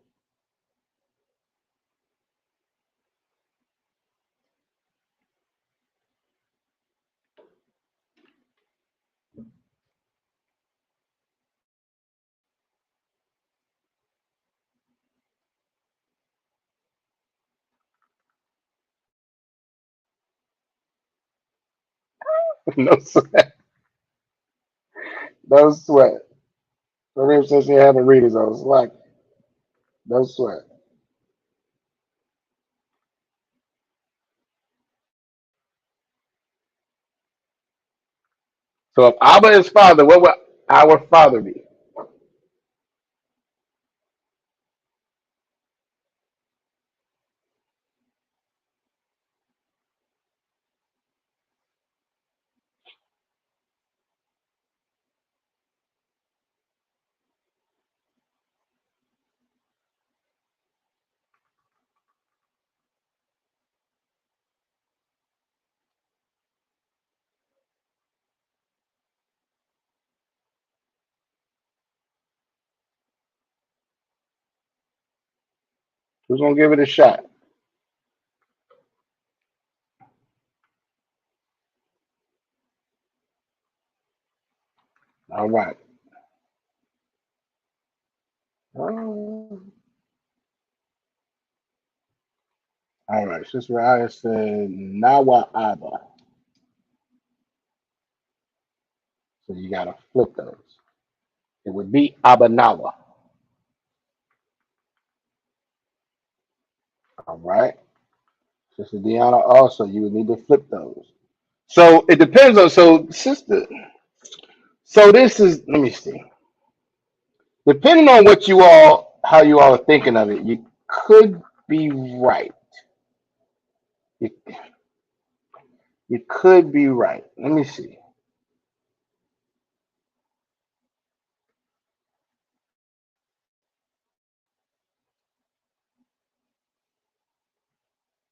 No sweat. No sweat. The rip says she had to read his own slack. No sweat. So, if Abba is father, what would our father be? Who's gonna give it a shot? All right. All right. Sister Raya said Nawa Aba. So you gotta flip those. It would be Abanawa. All right. Sister Deanna also, you would need to flip those. So it depends on sister. So this is, let me see. Depending on what you all, how you all are thinking of it, you could be right. You, you could be right. Let me see.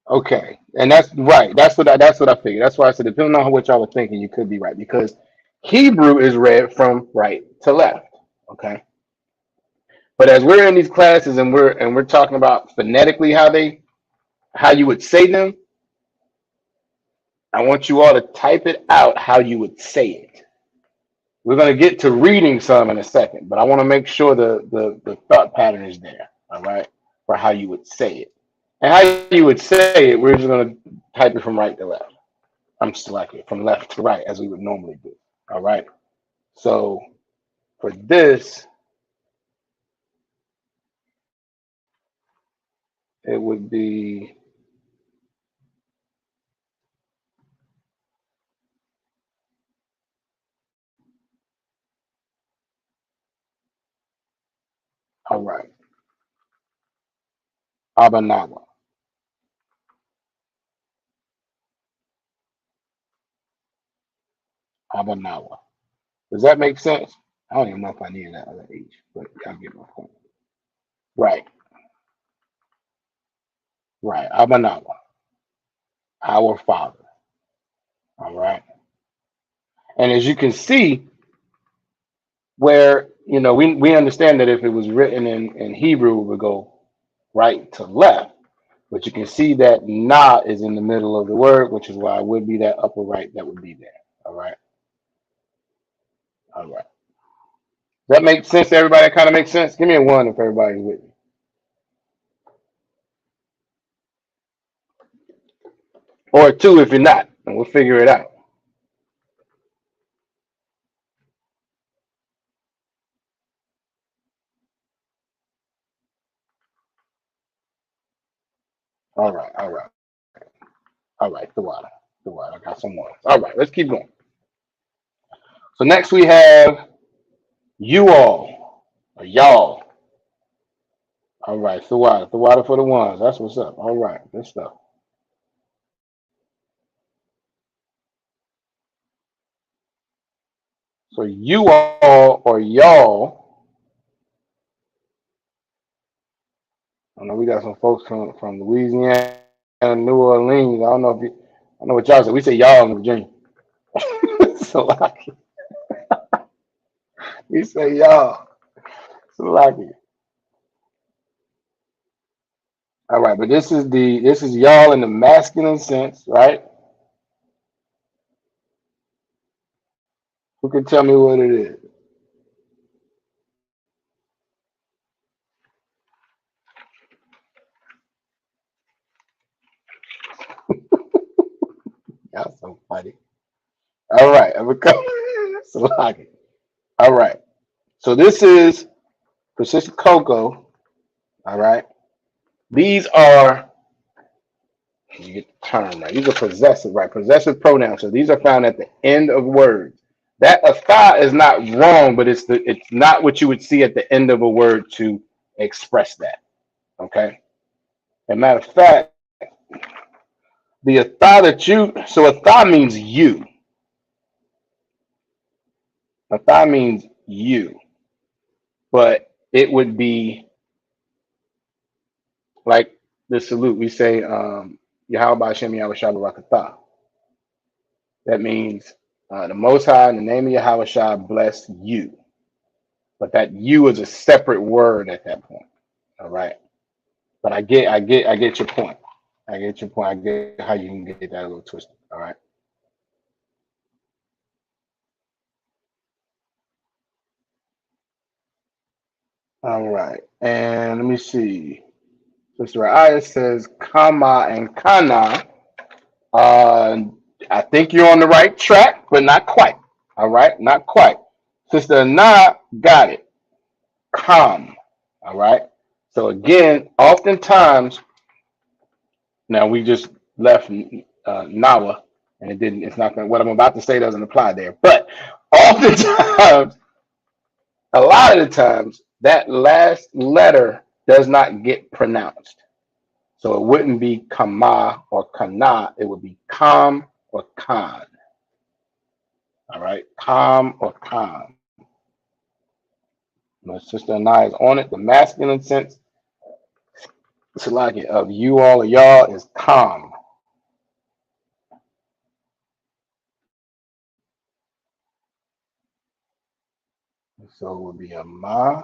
Okay, and that's right. That's what I figured. That's why I said depending on what y'all were thinking, you could be right because Hebrew is read from right to left. Okay, but as we're in these classes and we're talking about phonetically how you would say them, I want you all to type it out how you would say it. We're going to get to reading some in a second, but I want to make sure the thought pattern is there. All right, for how you would say it and how you would say it. We're just going to type it from right to left. I'm selecting from left to right as we would normally do. All right. So for this, it would be all right. Abanawa. Abanawa. Does that make sense? I don't even know if I need that other H, but y'all get my point. Right. Right. Abanawa. Our Father. All right. And as you can see, where we understand that if it was written in Hebrew, it would go right to left. But you can see that na is in the middle of the word, which is why it would be that upper right that would be there. All right. All right. Does that make sense to everybody? That kind of makes sense? Give me a one if everybody's with me. Or a two if you're not, and we'll figure it out. All right. All right. All right. The water. The water. I got some more. All right. Let's keep going. So next we have you all or y'all. All right. The water. The water for the ones. That's what's up. All right. Good stuff. So you all or y'all. I know we got some folks from Louisiana, New Orleans. I don't know I know what y'all say. We say y'all in Virginia. So like we say y'all. So like all right, but this is y'all in the masculine sense, right? Who can tell me what it is? Y'all so funny. All right, I'm gonna come. So like all right. So this is for Sister Coco. All right. These are you get the term right. These are possessive, right? Possessive pronouns. So these are found at the end of words. That a thought is not wrong, but it's not what you would see at the end of a word to express that. Okay. As a matter of fact, the atha that you so atha means you. Atha means you, but it would be like the salute. We say Yahweh Hashem Yahweh Shah Barakatah. That means the Most High in the name of Yahweh Shah bless you. But that you is a separate word at that point. All right. But I get your point. I get your point. I get how you can get that a little twisted. All right. All right. And let me see. Sister Aya says Kama and Kana. Uh, I think you're on the right track, but not quite. All right, not quite. Sister Na got it. Calm. All right. So again, oftentimes, now we just left Nawa, and it didn't. It's not going. What I'm about to say doesn't apply there. But oftentimes, a lot of the times, that last letter does not get pronounced. So it wouldn't be Kama or Kana. It would be Kam or Khan. All right, Kam or Khan. My sister and I is on it. The masculine sense, Salaki, of you all or y'all is calm. So it would be a ma,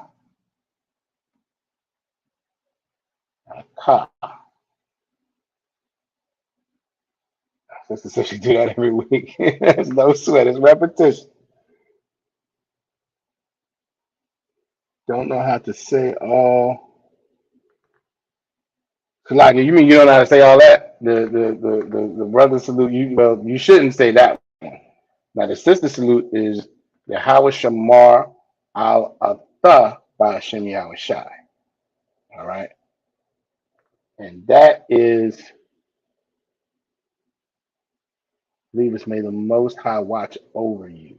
a ka. Sister says she do that every week. It's no sweat. It's repetition. Don't know how to say all. Salaki, you mean you don't know how to say all that? The brother salute you. Well, you shouldn't say that one. Now the sister salute is Yahweh Shamar al Atha by Hashem Yahweh Shai. All right. And that is, believers, may the Most High watch over you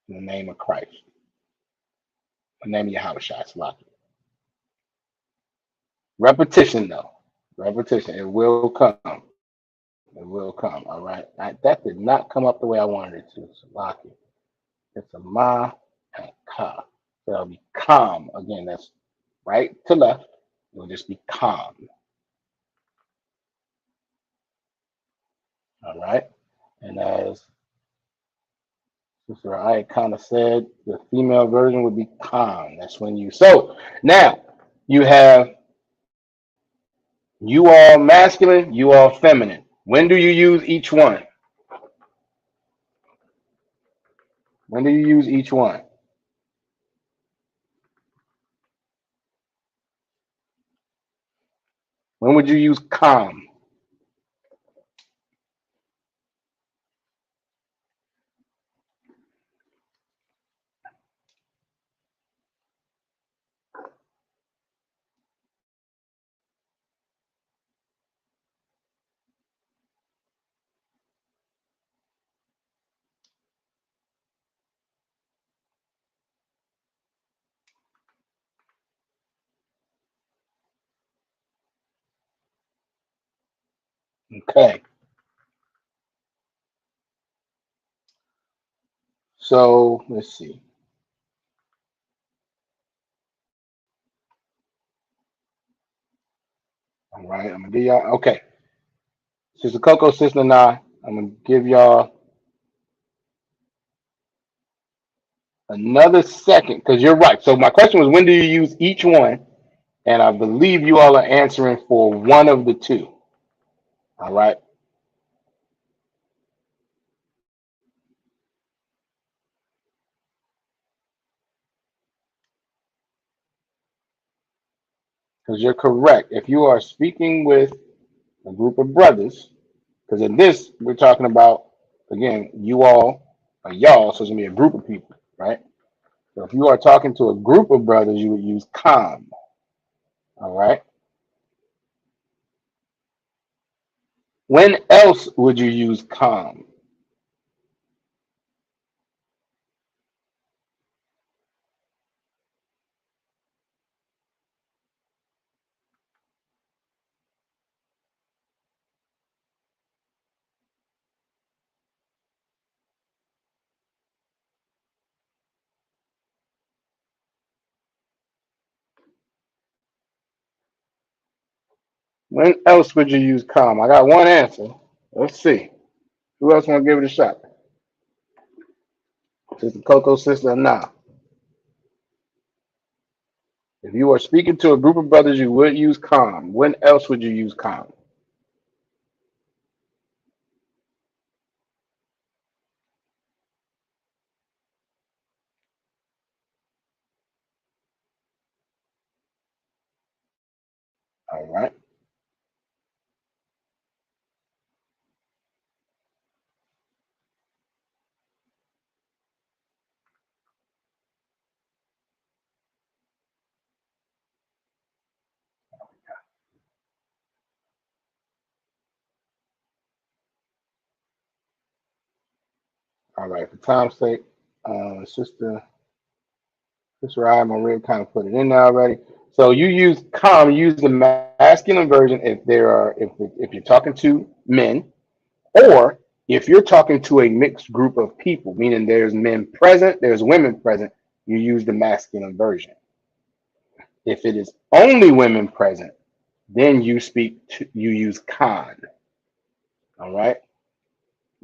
in the name of Christ, in the name of Yahweh Shai. Repetition, though. Repetition. It will come. It will come. All right. That did not come up the way I wanted it to. Salaki. It's a ma and a ka. So it'll be calm. Again, that's right to left. It will just be calm. All right. And as Sister I kind of said, the female version would be calm. That's when you. So now you have you all masculine, you all feminine. When do you use each one? When do you use each one? When would you use calm? Okay. So let's see. All right, I'm gonna give y'all. Okay, Sister Coco, Sister and I'm gonna give y'all another second because you're right. So my question was, when do you use each one? And I believe you all are answering for one of the two. All right. Because you're correct. If you are speaking with a group of brothers, because in this we're talking about, again, you all are y'all, so it's gonna be a group of people, right? So if you are talking to a group of brothers, you would use calm. All right. When else would you use calm? When else would you use calm? I got one answer. Let's see. Who else want to give it a shot? Sister Coco, Sister Nah. If you are speaking to a group of brothers, you would use com. When else would you use com? All right. All right. For time's sake, Sister I, Maria kind of put it in there already. So you use com, use the masculine version if you're talking to men, or if you're talking to a mixed group of people, meaning there's men present, there's women present, you use the masculine version. If it is only women present, then you use con. All right.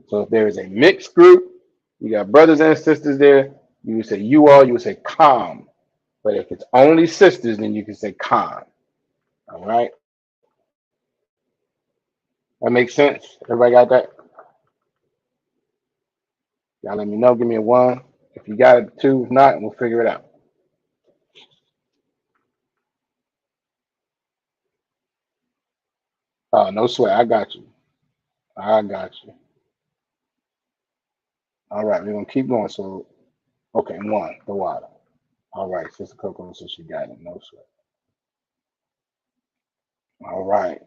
So if there is a mixed group, you got brothers and sisters there, you would say you all, you would say com. But if it's only sisters, then you can say con. All right. That makes sense. Everybody got that? Y'all let me know. Give me a one. If you got it, two. If not, we'll figure it out. Oh, no sweat. I got you. I got you. All right. We're going to keep going. So, okay. One, the water. All right. Sister Coco says she got it. No sweat. All right.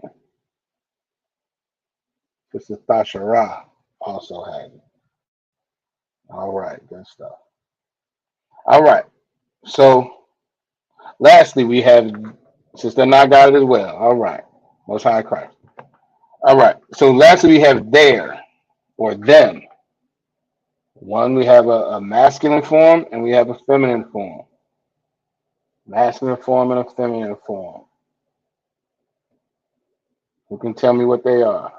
Sister Tasha Ra also has it. All right. Good stuff. All right. So, lastly, we have Sister Nah got it as well. All right. Most High Christ. All right. So, lastly, we have there or them. One, we have a masculine form and we have a feminine form. Masculine form and a feminine form. Who can tell me what they are?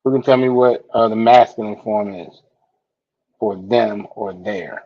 Who can tell me what the masculine form is for them or their?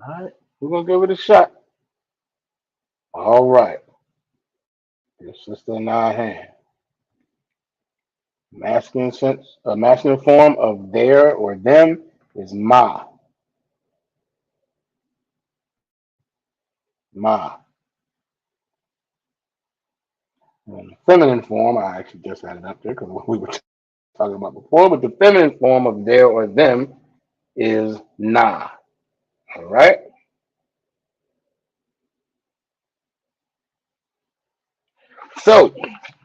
All right, we're gonna give it a shot. All right, your sister in our hand. Masculine sense, a masculine form of their or them is ma. Ma. And the feminine form, I actually just had it up there because we were talking about before, but the feminine form of their or them is na. All right. So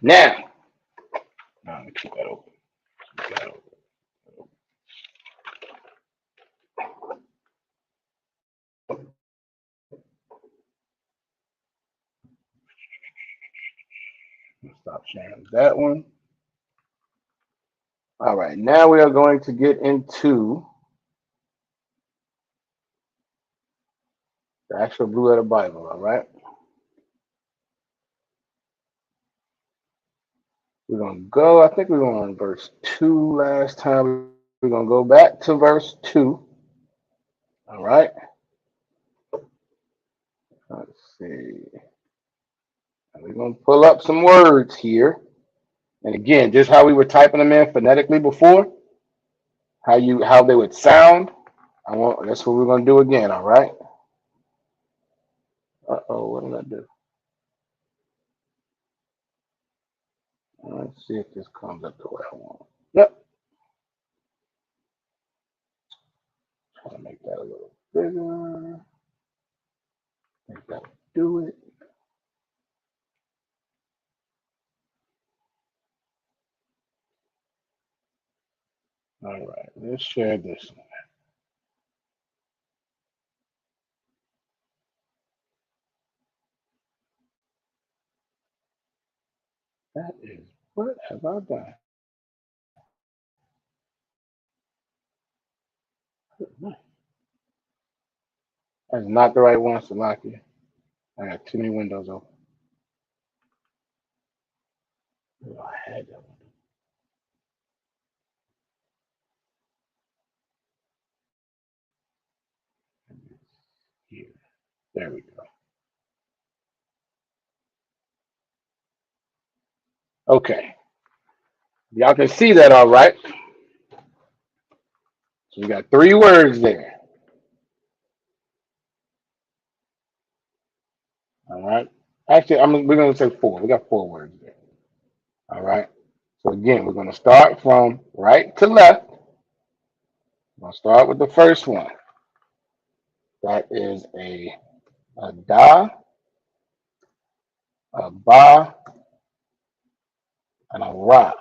now, let me keep that open. Keep that open. Stop sharing that one. All right. Now we are going to get into the actual blue letter Bible. All right. We're gonna go. I think we were on verse 2 last time. We're gonna go back to verse 2. All right. Let's see. We're gonna pull up some words here. And again, just how we were typing them in phonetically before, how they would sound. That's what we're gonna do again. All right. Uh-oh, what did I do? Let's see if this comes up the way I want. Yep. Try to make that a little bigger. I think that would do it. All right, let's share this one. That is, what have I done? That's not the right one, Salaki. I got too many windows open. Oh, I had that one. Here. There we go. Okay. Y'all can see that all right. So we got three words there. All right. Actually, we're going to say four. We got four words there. All right. So again, we're going to start from right to left. We're going to start with the first one. That is a da, a ba, and a ra.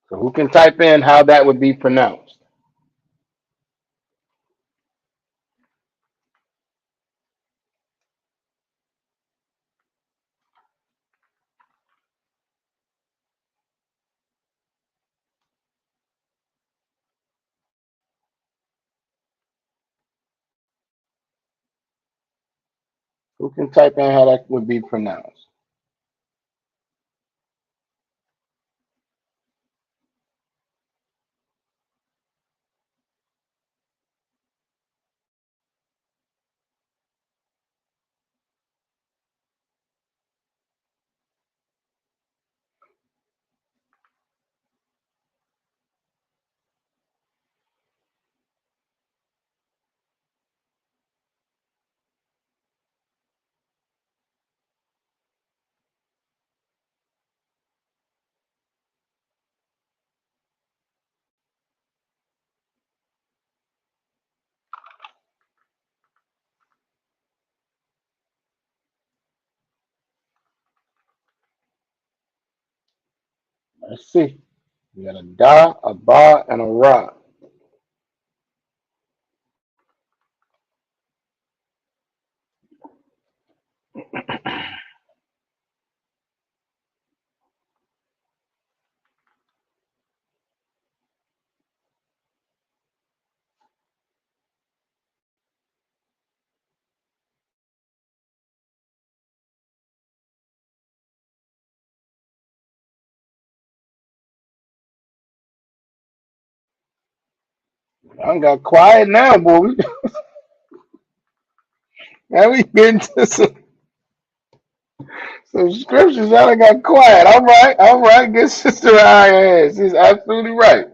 So who can type in how that would be pronounced? Who can type in how that would be pronounced? Let's see. We got a da, a ba, and a ra. I got quiet now, boy. Now we getting to some scriptures. Now I got quiet. All right. Get Sister Aya. She's absolutely right.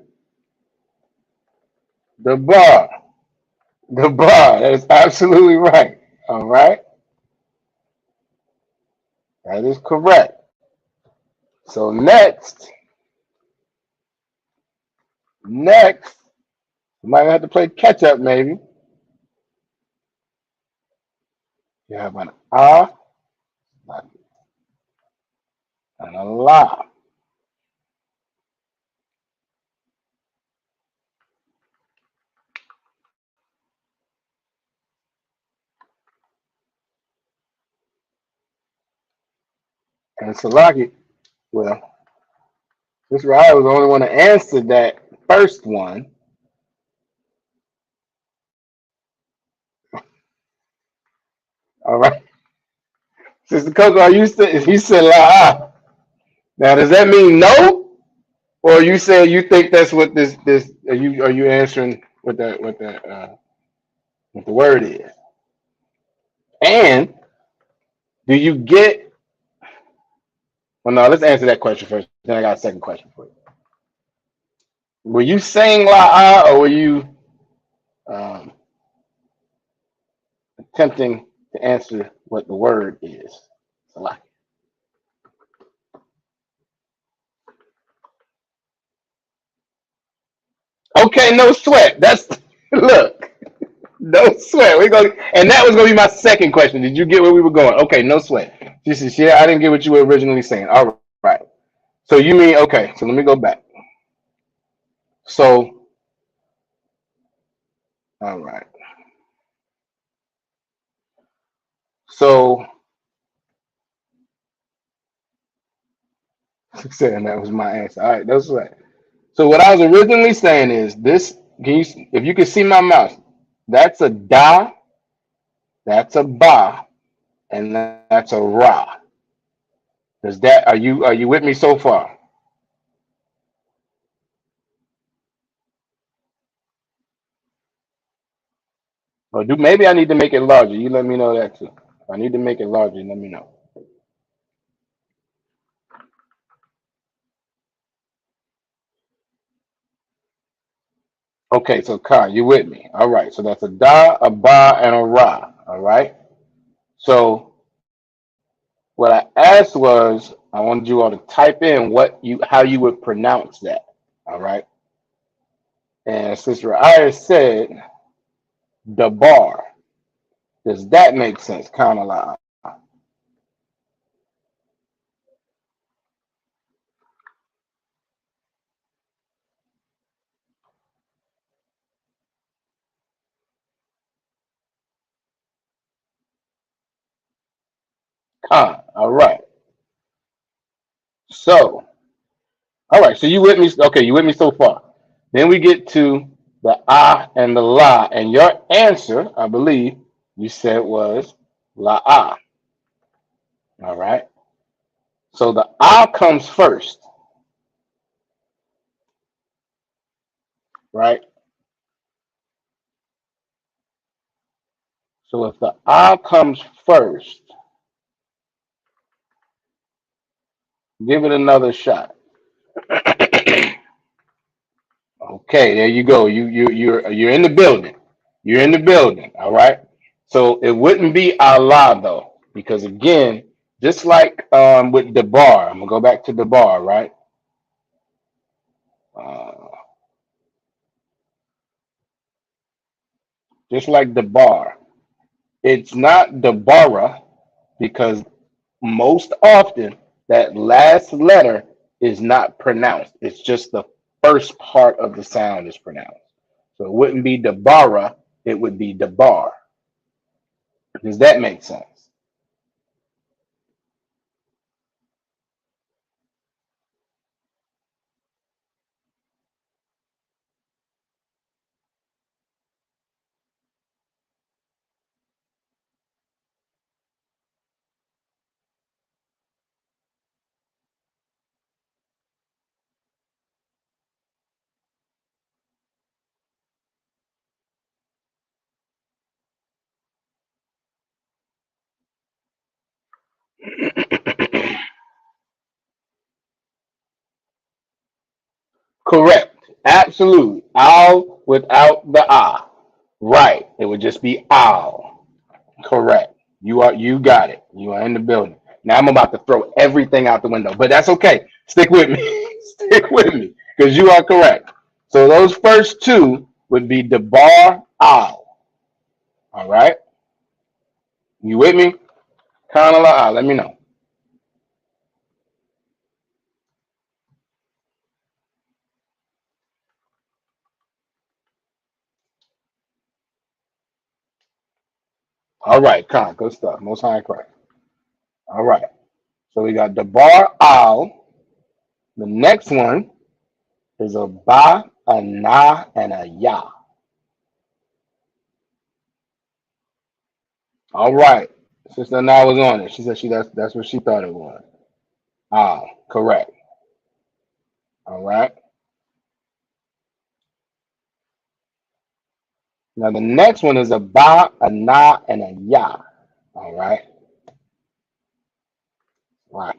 The bar. The bar. That is absolutely right. All right. That is correct. So next, you might have to play catch up, maybe. You have an ah and a la. And Salaki, well, this Ryan was the only one to answer that first one. All right. Sister Coco, are you said he said la ah. Now does that mean no? Or you say you think that's what this are you answering what the word is? And do you get well no, let's answer that question first. Then I got a second question for you. Were you saying la ah or were you um, attempting to answer what the word is? Salaki. Okay, no sweat. That's look, no sweat. We're going and that was gonna be my second question. Did you get where we were going? Okay, no sweat. This is yeah, I didn't get what you were originally saying. All right. So you mean okay? So let me go back. So all right. So saying that was my answer. All right, that's right. So what I was originally saying is this. Can you, if you can see my mouse, that's a da, that's a ba, and that's a ra. Does that are you with me so far? Or do maybe I need to make it larger? You let me know that too. If I need to make it larger, let me know. Okay, so Kai, you with me? All right. So that's a da, a ba, and a ra. All right. So what I asked was I wanted you all to type in what you how you would pronounce that. All right. And Sister Aya said the bar. Does that make sense? Kind of like all right. So all right. So you with me? Okay, you with me so far? Then we get to the ah and the la, and your answer, I believe, you said was la ah. All right. So the ah comes first, right? So if the ah comes first, give it another shot. Okay, there you go. You're in the building. You're in the building. All right. So it wouldn't be Allah though, because again, just like with the bar, I'm gonna go back to the bar, right? Uh, just like the bar, it's not the bara because most often that last letter is not pronounced. It's just the first part of the sound is pronounced. So it wouldn't be the bara, it would be the bar. Does that make sense? Correct. Absolutely. Owl without the ah. Right. It would just be owl. Correct. You got it. You are in the building. Now I'm about to throw everything out the window, but that's okay. Stick with me. Stick with me. Because you are correct. So those first two would be the bar owl. All right. You with me? Kind of like let me know. All right, good stuff. Most high in Christ. All right. So we got the bar owl. The next one is a ba, a na, and a ya. All right. Sister Na was on it. She said that's what she thought it was. Ah, correct. All right. Now the next one is a ba, a na, and a ya. All right. Right.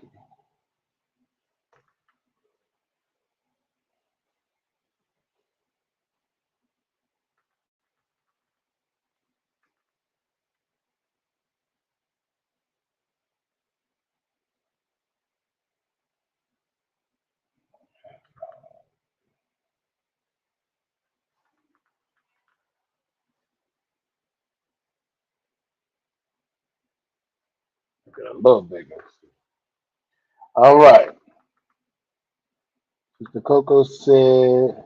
Get a little bigger. All right. Mr. Coco said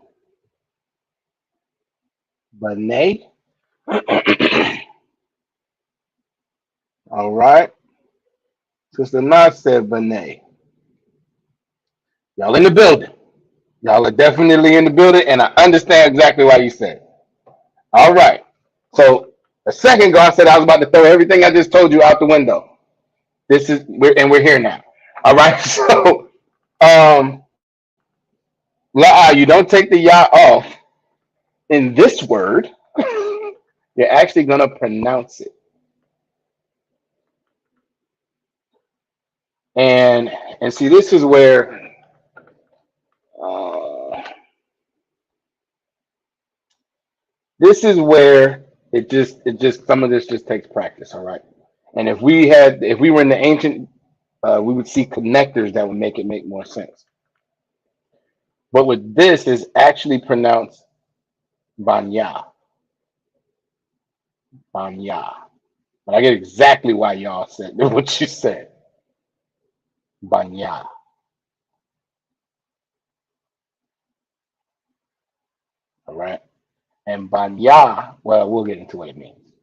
Bane. All right. Sister Nas said Bane. Y'all in the building. Y'all are definitely in the building, and I understand exactly why you said it. All right. So a second ago, I said I was about to throw everything I just told you out the window. We're here now. All right. So you don't take the ya off in this word. You're actually gonna pronounce it. And see, uh, this is where it just some of this just takes practice. All right. And if we were in the ancient, we would see connectors that would make it make more sense. But with this is actually pronounced Banya, Banya. But I get exactly why y'all said what you said, Banya. All right. And Banya, well, we'll get into what it means.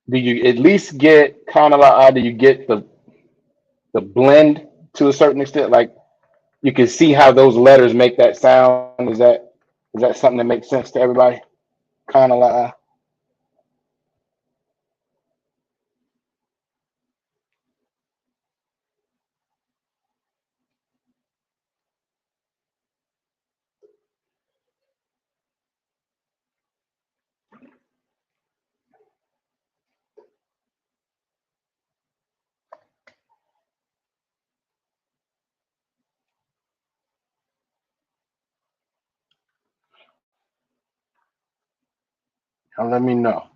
Do you at least get kind of like, do you get the blend to a certain extent? Like you can see how those letters make that sound. Is that something that makes sense to everybody? Kind of like, let me know.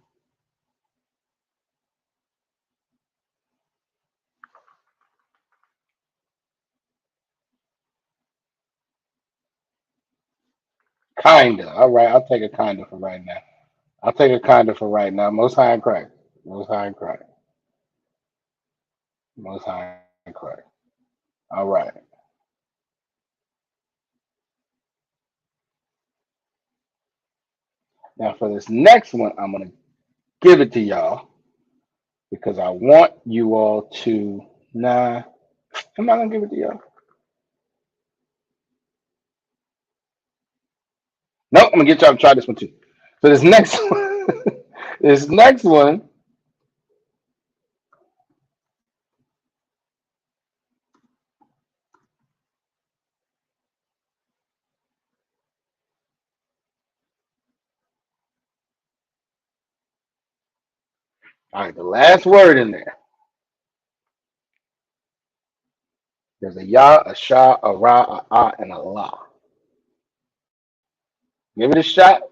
Kinda. All right, I'll take a kinda for right now. I'll take a kinda for right now. Most high and Christ. Most high and Christ. Most high and Christ. All right. Now for this next one, I'm gonna give it to y'all because I want you all to. Nah, I'm not gonna give it to y'all. Nope, I'm gonna get y'all to try this one too. So this next one, this next one. All right, the last word in there. There's a ya, a sha, a ra, a ah, and a la. Give it a shot.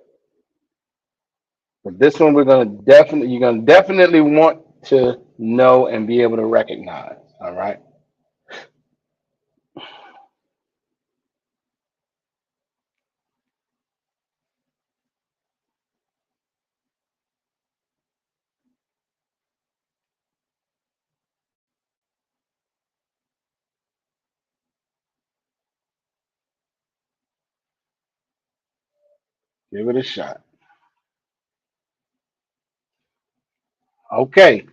But this one you're gonna definitely want to know and be able to recognize. All right. Give it a shot. Okay.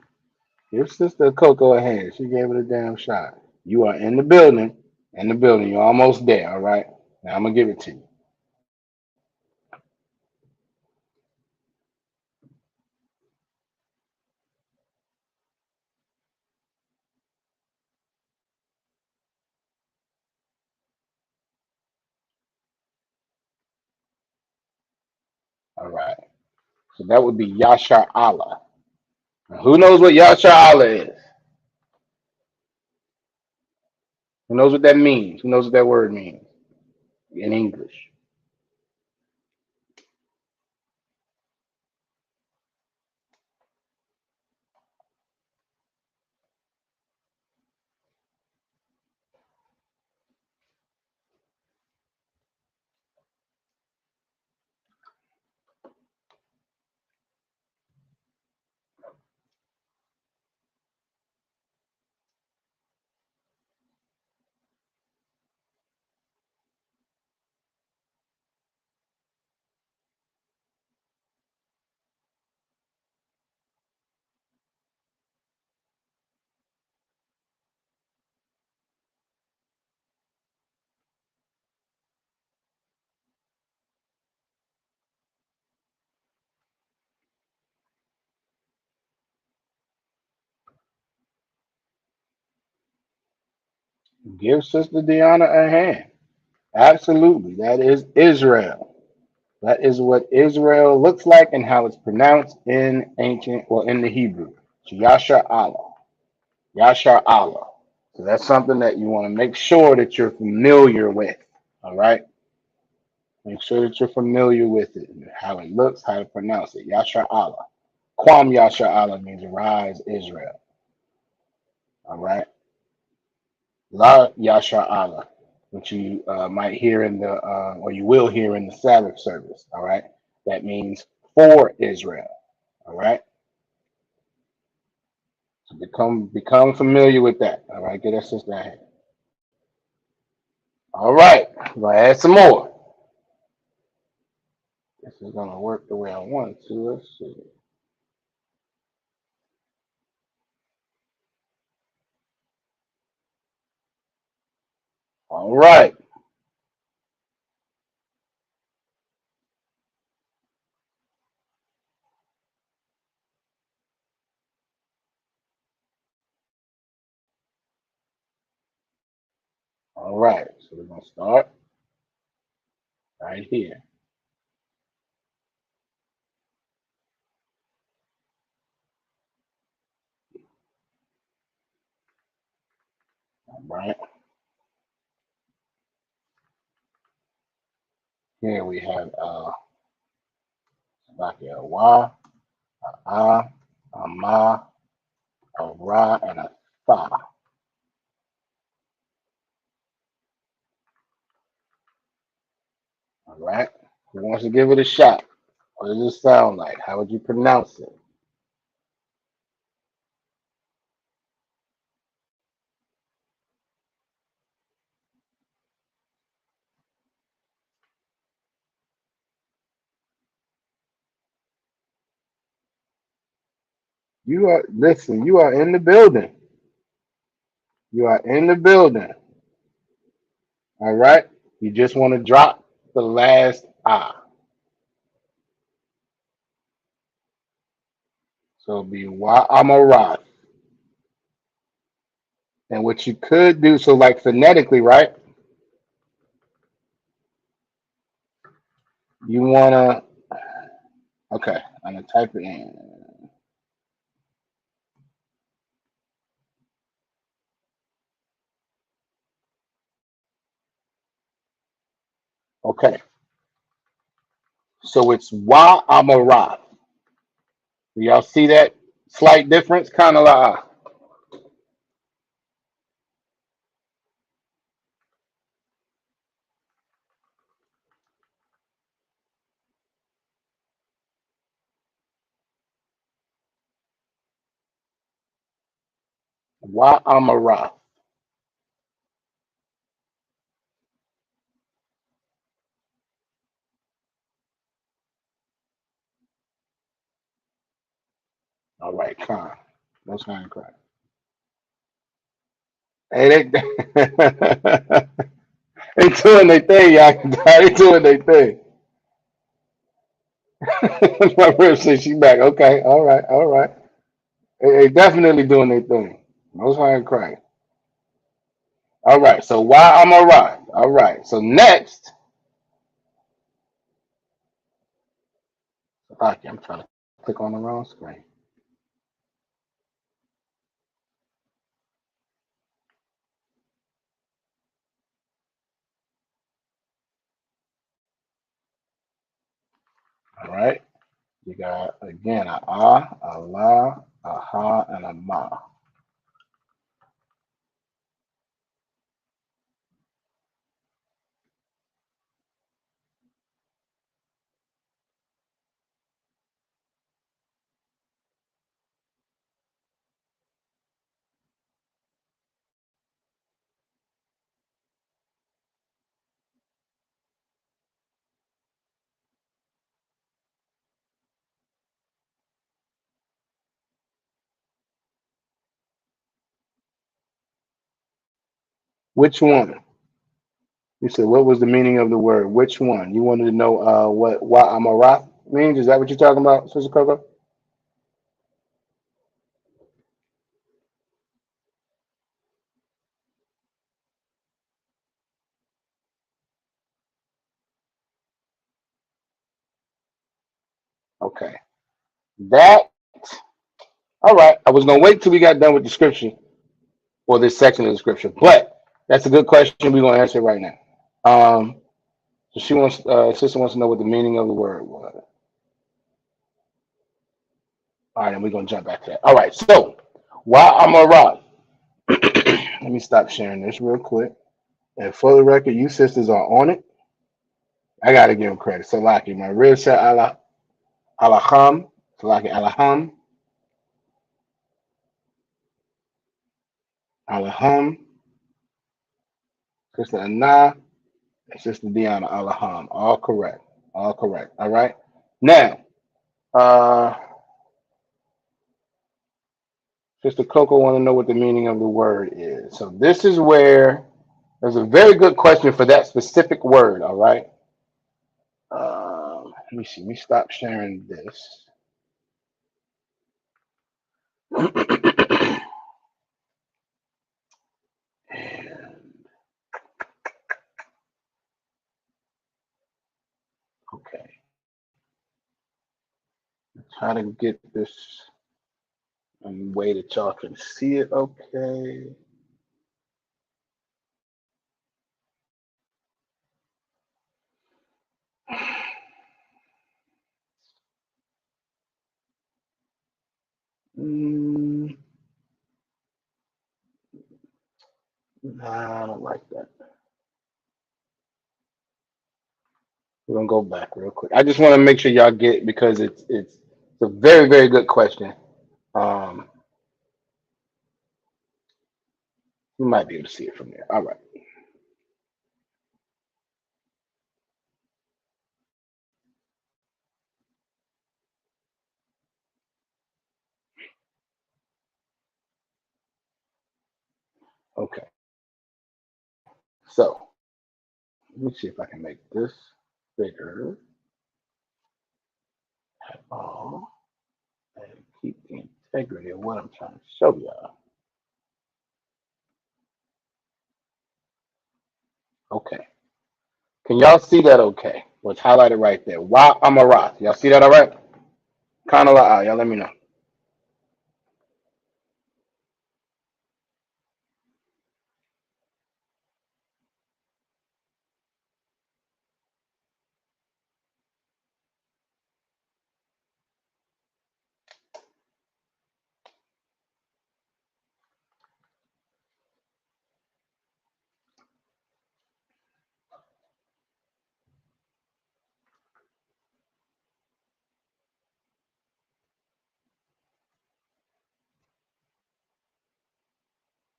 Give Sister Coco a hand. She gave it a damn shot. You are in the building. In the building. You're almost there. All right. Now I'm gonna give it to you. All right. So that would be Yashar Allah. Now, who knows what Yashar Allah is? Who knows what that means? Who knows what that word means in English? Give Sister Deanna a hand. Absolutely. That is Israel. That is what Israel looks like and how it's pronounced in ancient, or in the Hebrew. Yasha Allah. Yashar Allah. So that's something that you want to make sure that you're familiar with. All right. Make sure that you're familiar with it, how it looks, how to pronounce it. Yashar Allah. Kwam Yashar Allah means rise Israel. All right. La Yashar Allah, which you might hear in the, or you will hear in the Sabbath service. All right. That means for Israel. All right. So become familiar with that. All right. Get that sister a hand. All right. I'm going to add some more. This is going to work the way I want it to. Let's see. All right. All right. So we're going to start right here. All right. Here we have like a wa, a, a ma, a ra, and a fa. All right. Who wants to give it a shot? What does it sound like? How would you pronounce it? You are, listen, you are in the building. You are in the building. All right. You just want to drop the last ah. So it'll be wa amarat. And what you could do, so like phonetically, right? You wanna, okay, I'm gonna type it in. Okay, so it's wa amarat. Do y'all see that slight difference? Kind of like wa amarat. All right, con. No sign crack. Hey, they, they doing their thing, y'all. They doing their thing. My rib said she back. Okay, all right, all right. They definitely doing their thing. No sign crack. All right, so why I'm all right. All right, so next, okay, I'm trying to click on the wrong screen. All right, you got again a ah, a la, a ha, and a ma. Which one? You said what was the meaning of the word? Which one? You wanted to know what wa amarath means? Is that what you're talking about, Sister Coco? Okay. That, all right. I was going to wait till we got done with the scripture or this section of the scripture, but that's a good question. We're going to answer it right now. So she wants, sister wants to know what the meaning of the word was. All right, and we're going to jump back to that. All right. So while I'm around, let me stop sharing this real quick. And for the record, you sisters are on it. I got to give them credit. Salaki, my real set, Alaham, Salaki, Alaham, Alaham, Sister Anna, and Sister Deanna, Alaham. All correct. All correct. All right. Now, uh, Sister Coco want to know what the meaning of the word is. So this is where there's a very good question for that specific word. All right. Let me see. Let me stop sharing this. And okay, try to get this in a way that y'all can see it. Okay. Mm, nah, I don't like that. We're gonna go back real quick. I just want to make sure y'all get because it's a very very good question. Um, you might be able to see it from there. All right. Okay. So let me see if I can make this bigger at all and keep the integrity of what I'm trying to show y'all. Okay. Can y'all see that? Okay. What's highlighted right there? Wa Amarath. Y'all see that? All right. Kind of like y'all. Let me know.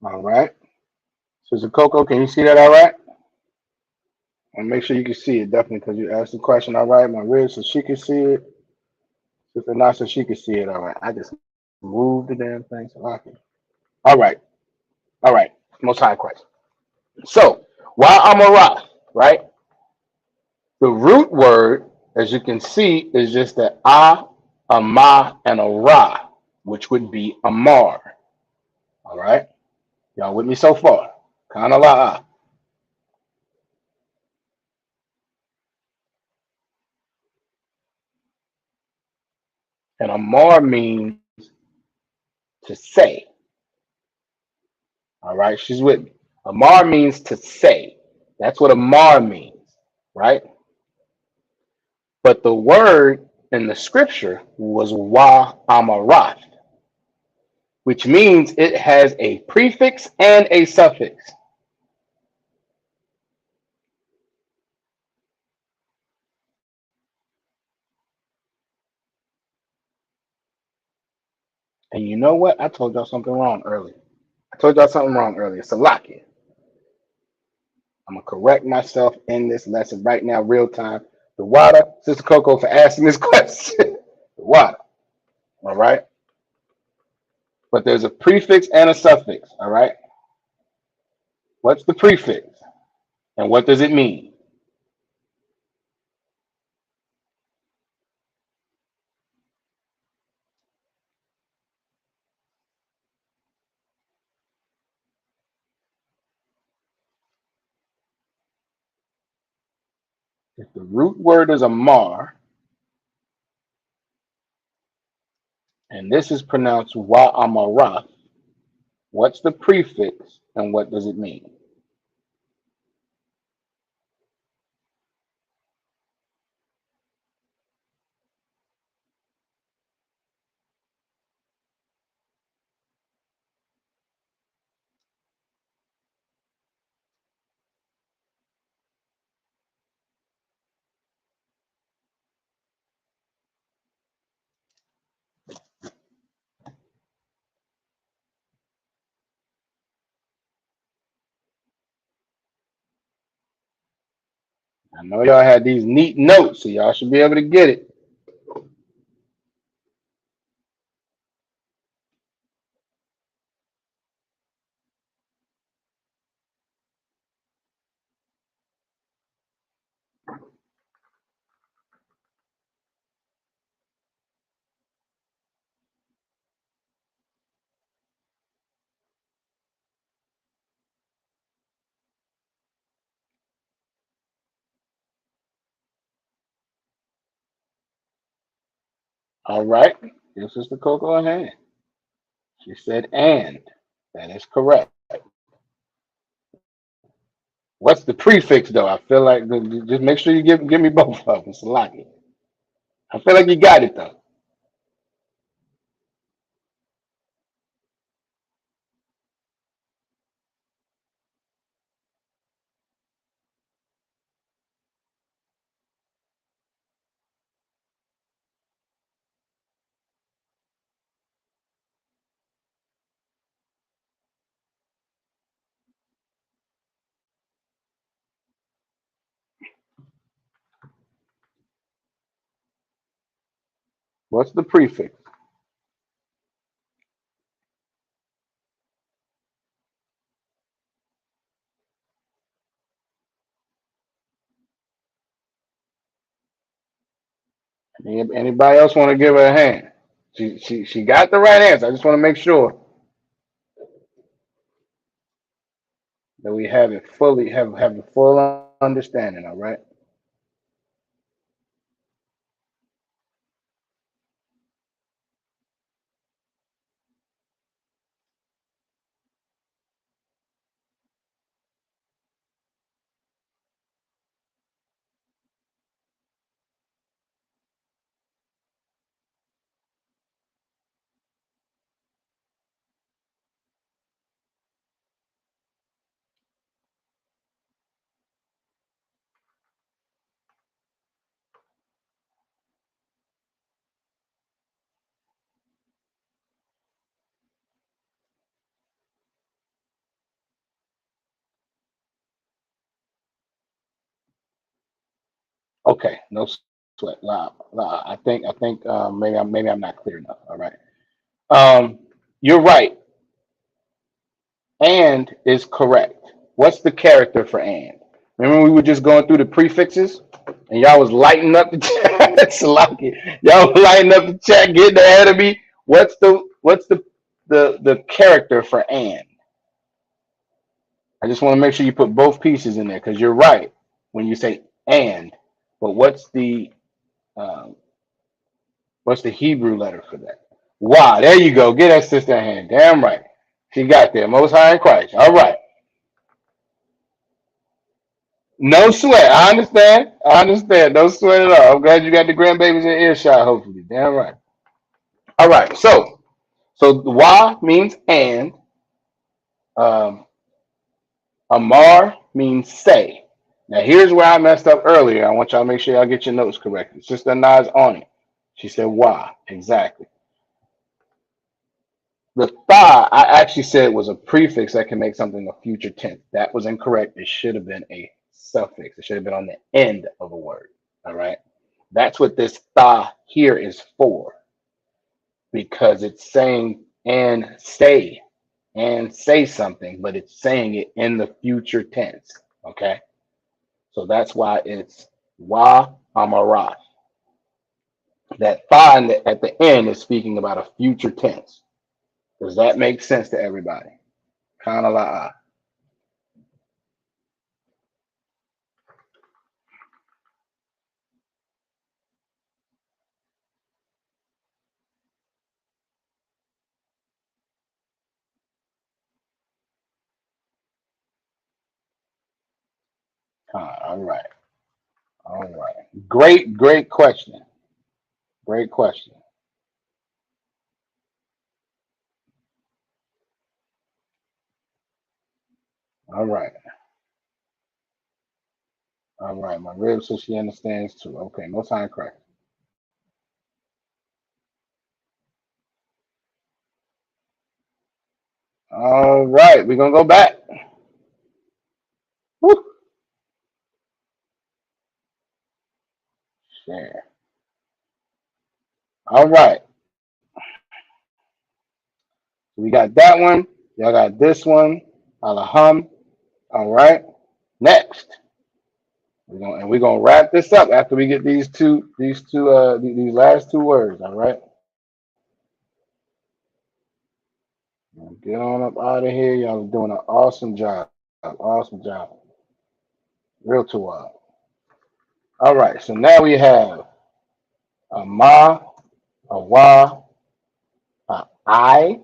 All right. Sister Coco, can you see that? All right. And make sure you can see it definitely because you asked the question. All right, my rib so she can see it. Sister not so she can see it. All right. I just moved the damn thing so I can. All right. All right. Most high question. So while I'm a rock, right? The root word, as you can see, is just a ma, and a ra, which would be amar. All right. Y'all with me so far? Kana la. And amar means to say. All right, she's with me. Amar means to say. That's what Amar means, right? But the word in the scripture was Wa Amarath, which means it has a prefix and a suffix. And you know what? I told y'all something wrong earlier. Salakia. I'm going to correct myself in this lesson right now, real time. The water, Sister Coco, for asking this question. The water, all right? But there's a prefix and a suffix, all right? What's the prefix and what does it mean? If the root word is Amar, and this is pronounced Wa'amarath. What's the prefix and what does it mean? I know y'all had these neat notes, so y'all should be able to get it. All right. This is the Coco in hand. She said and. That is correct. What's the prefix though? I feel like just make sure you give me both of them. Salaki. I feel like you got it though. What's the prefix? Anybody else want to give her a hand? She got the right answer. I just want to make sure that we have it fully have a full understanding. All right. Okay. No sweat. I think maybe I'm not clear enough. All right. You're right. And is correct. What's the character for and? Remember we were just going through the prefixes and y'all was lighting up the chat. Salaki. Y'all was lighting up the chat, getting ahead of me. What's the character for and? I just want to make sure you put both pieces in there because you're right when you say and, but um, what's the Hebrew letter for that? Wow, there you go. Get that sister a hand. Damn right. She got there. Most High in Christ. All right. No sweat. I understand. I understand. No sweat at all. I'm glad you got the grandbabies in earshot, hopefully. Damn right. All right. So wa means and. Um, Amar means say. Now here's where I messed up earlier. I want y'all to make sure y'all get your notes corrected. Sister Nas on it. She said wa. Exactly. The tha I actually said was a prefix that can make something a future tense. That was incorrect. It should have been a suffix. It should have been on the end of a word. All right. That's what this tha here is for, because it's saying and say something, but it's saying it in the future tense. Okay. So that's why it's wa amarat. That tha at the end is speaking about a future tense. Does that make sense to everybody? Kind of like All right. All right. Great question. Great question. All right. All right. My rib says she understands too. Okay. No time correct. All right. We're going to go back. Woo. Share. All right. We got that one. Y'all got this one. Alaham. All right. Next. We're gonna wrap this up after we get these last two words. All right. Get on up out of here. Y'all are doing an awesome job. Awesome job. Real too wild. All right. So now we have a ma, a wa, a I,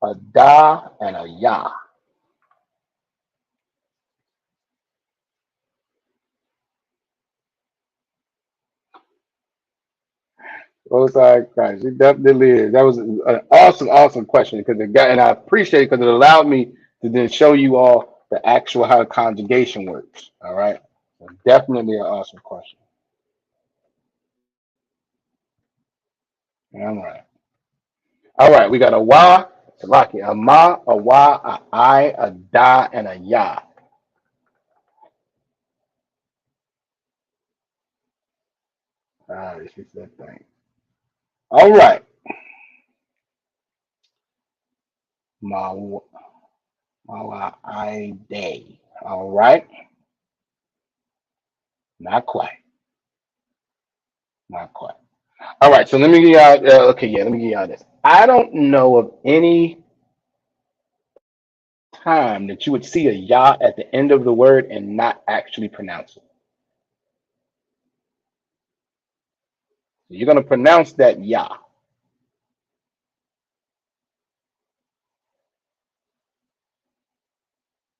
a da, and a ya. Both sides Christ. It definitely is. That was an awesome question because it got, and I appreciate it because it allowed me to then show you all the actual how conjugation works. All right. So definitely an awesome question. All right. All right. We got a wa, Salaki, a ma, a wa, a I, a da, and a ya. All right. She said thing. All right. Ma, ma, wa, I, day. All right. Not quite. Not quite. All right, so let me give y'all. Okay, yeah, let me give y'all this. I don't know of any time that you would see a "ya" at the end of the word and not actually pronounce it. So you're gonna pronounce that "ya."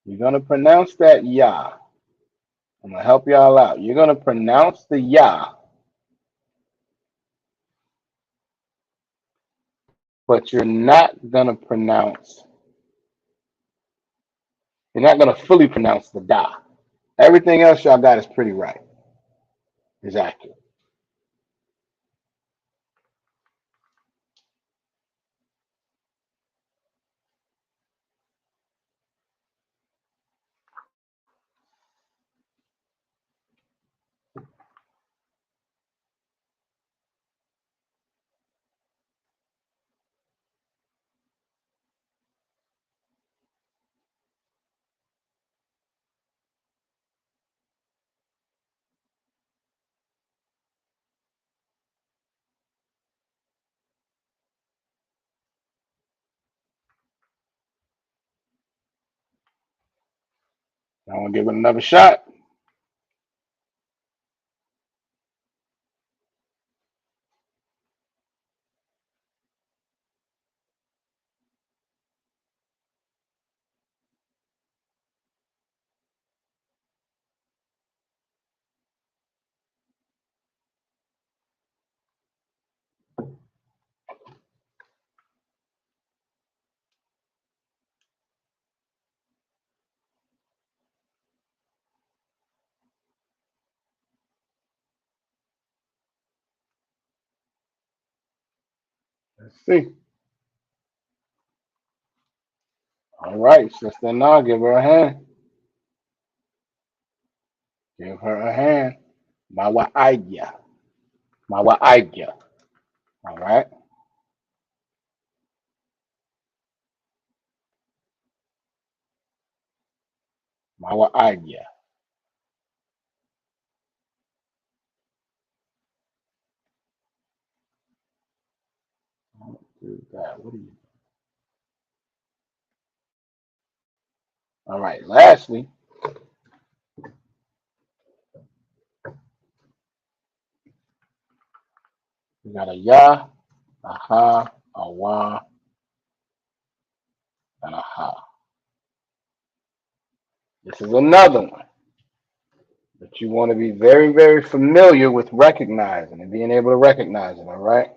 You're gonna pronounce that "ya." I'm gonna help y'all out. You're gonna pronounce the "ya," but you're not gonna pronounce. You're not gonna fully pronounce the "da." Everything else y'all got is pretty right. Is accurate. I want to give it another shot. Let's see. All right, Sister Nah, give her a hand. Give her a hand. Mawa idea. Mawa idea. All right. Mawa idea. Do that. What are you? All right. Lastly, we got a ya, a ha, a wa, and a ha. This is another one that you want to be very, very familiar with recognizing and being able to recognize it, all right?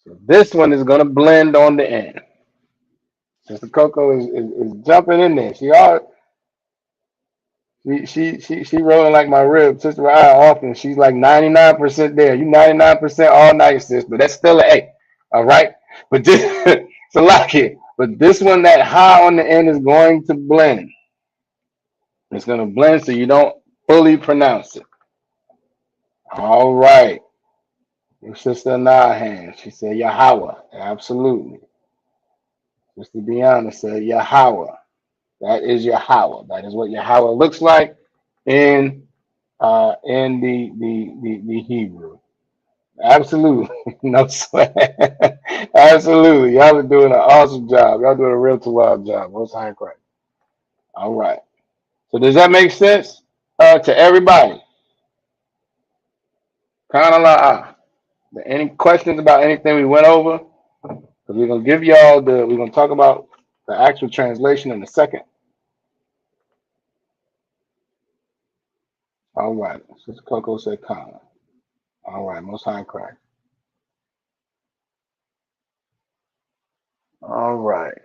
So this one is going to blend on the end. Sister Coco is jumping in there. She rolling like my rib. Sister Ryan often, she's like 99% there. You 99% all night, sis, but that's still an A. All right? But this it's a lot here. But this one, that high on the end is going to blend. It's going to blend so you don't fully pronounce it. All right. Your sister Nahan, she said Yahweh. Absolutely. Sister Deanna said Yahweh. That is Yahweh. That is what Yahweh looks like in the Hebrew. Absolutely. No sweat. Absolutely. Y'all are doing an awesome job. Y'all doing a real wild job. Most high Christ. All right. So does that make sense to everybody? Kanala. Any questions about anything we went over? Because we're gonna give y'all we're gonna talk about the actual translation in a second. All right. Sister Coco said Kana. All right, most high Christ. All right.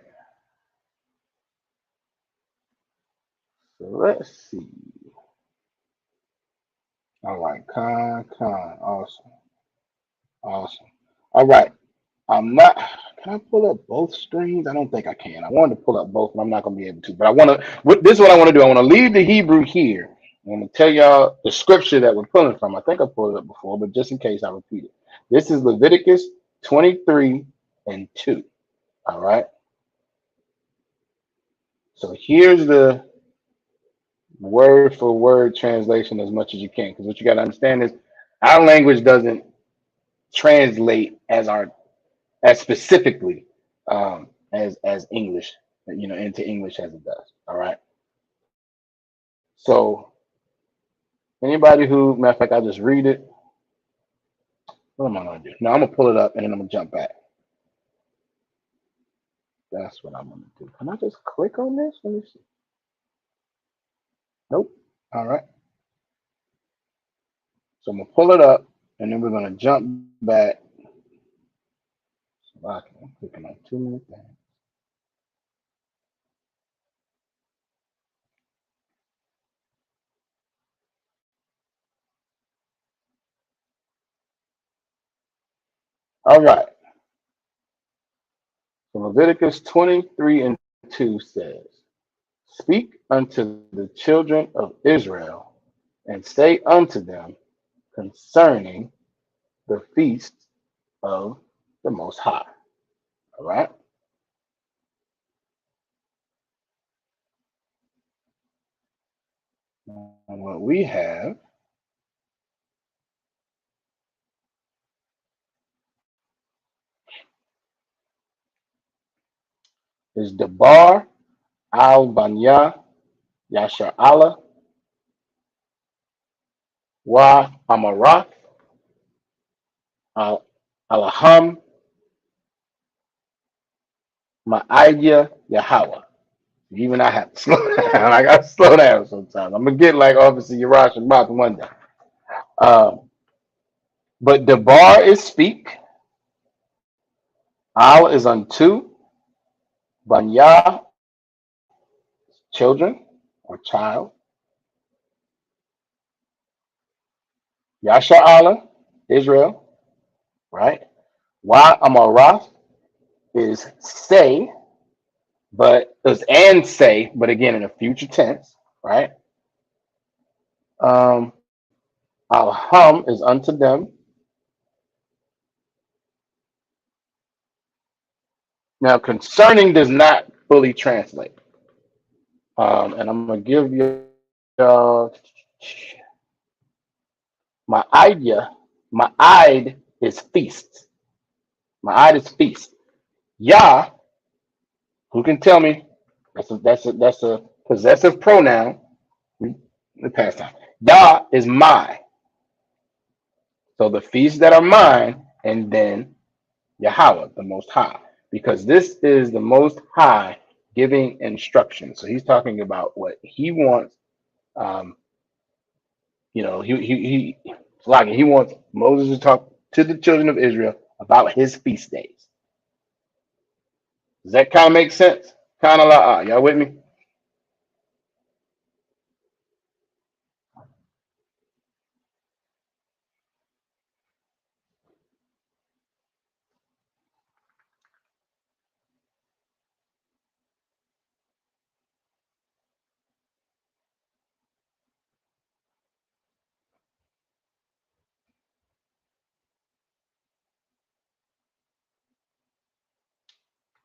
So let's see. All right, Khan. Awesome. Awesome. All right. I'm not. Can I pull up both screens? I don't think I can. I wanted to pull up both, but I'm not going to be able to. But I want to. This is what I want to do. I want to leave the Hebrew here. I'm going to tell y'all the scripture that we're pulling from. I think I pulled it up before, but just in case I repeat it. This is Leviticus 23 and 2. All right. So here's the word for word translation as much as you can, because what you got to understand is our language doesn't translate as specifically as English, into English as it does. All right. So anybody who, matter of fact, I just read it. What am I gonna do? No, I'm gonna pull it up and then I'm gonna jump back. That's what I'm gonna do. Can I just click on this? Let me see. Nope. All right. So I'm gonna pull it up and then we're gonna jump back. So I'm clicking on too many things. All right. So Leviticus 23 and 2 says, "Speak unto the children of Israel, and say unto them concerning the feast of the Most High." All right. And what we have is Debar al Banya Yashar Allah wa Amarath al Alaham Ma'idya Yahweh. Even I have to slow down. I got to slow down sometimes. I'm going to get like Officer Yarash and Mark one day. But Debar is speak. Al is unto. Banya, children or child. Yasha Allah, Israel, right? Wa Amarath is say, but is and say, but again in a future tense, right? Alham is unto them. Now, concerning does not fully translate. And I'm going to give you my idea. My id is feast. My id is feast. Yah, who can tell me? That's a Possessive pronoun, the past time. Yah is my. So the feasts that are mine, and then Yahweh, the Most High, because this is the Most High giving instruction. So he's talking about what he wants. Um, he wants Moses to talk to the children of Israel about his feast days. Does that kind of make sense? Kind of like, y'all with me?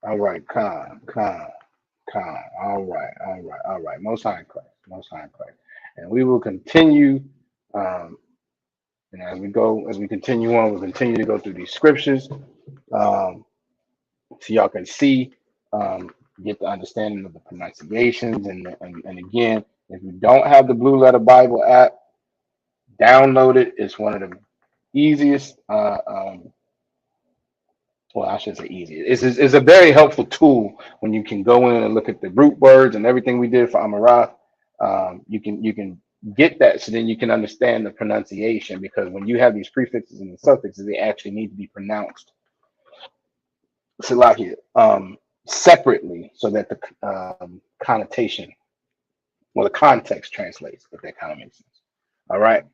All right, Khan. All right. Most High in Christ, Most High in Christ, and we will continue. Um, and as we continue on, we'll continue to go through these scriptures, so y'all can see, um, get the understanding of the pronunciations, and again, if you don't have the Blue Letter Bible app, download it. It's one of the easiest. Well, I should say easy. It's a very helpful tool when you can go in and look at the root words and everything we did for Amarath. You can get that, so then you can understand the pronunciation, because when you have these prefixes and the suffixes, they actually need to be pronounced Salakia, separately, so that the connotation, well, the context translates, if that kind of makes sense. All right.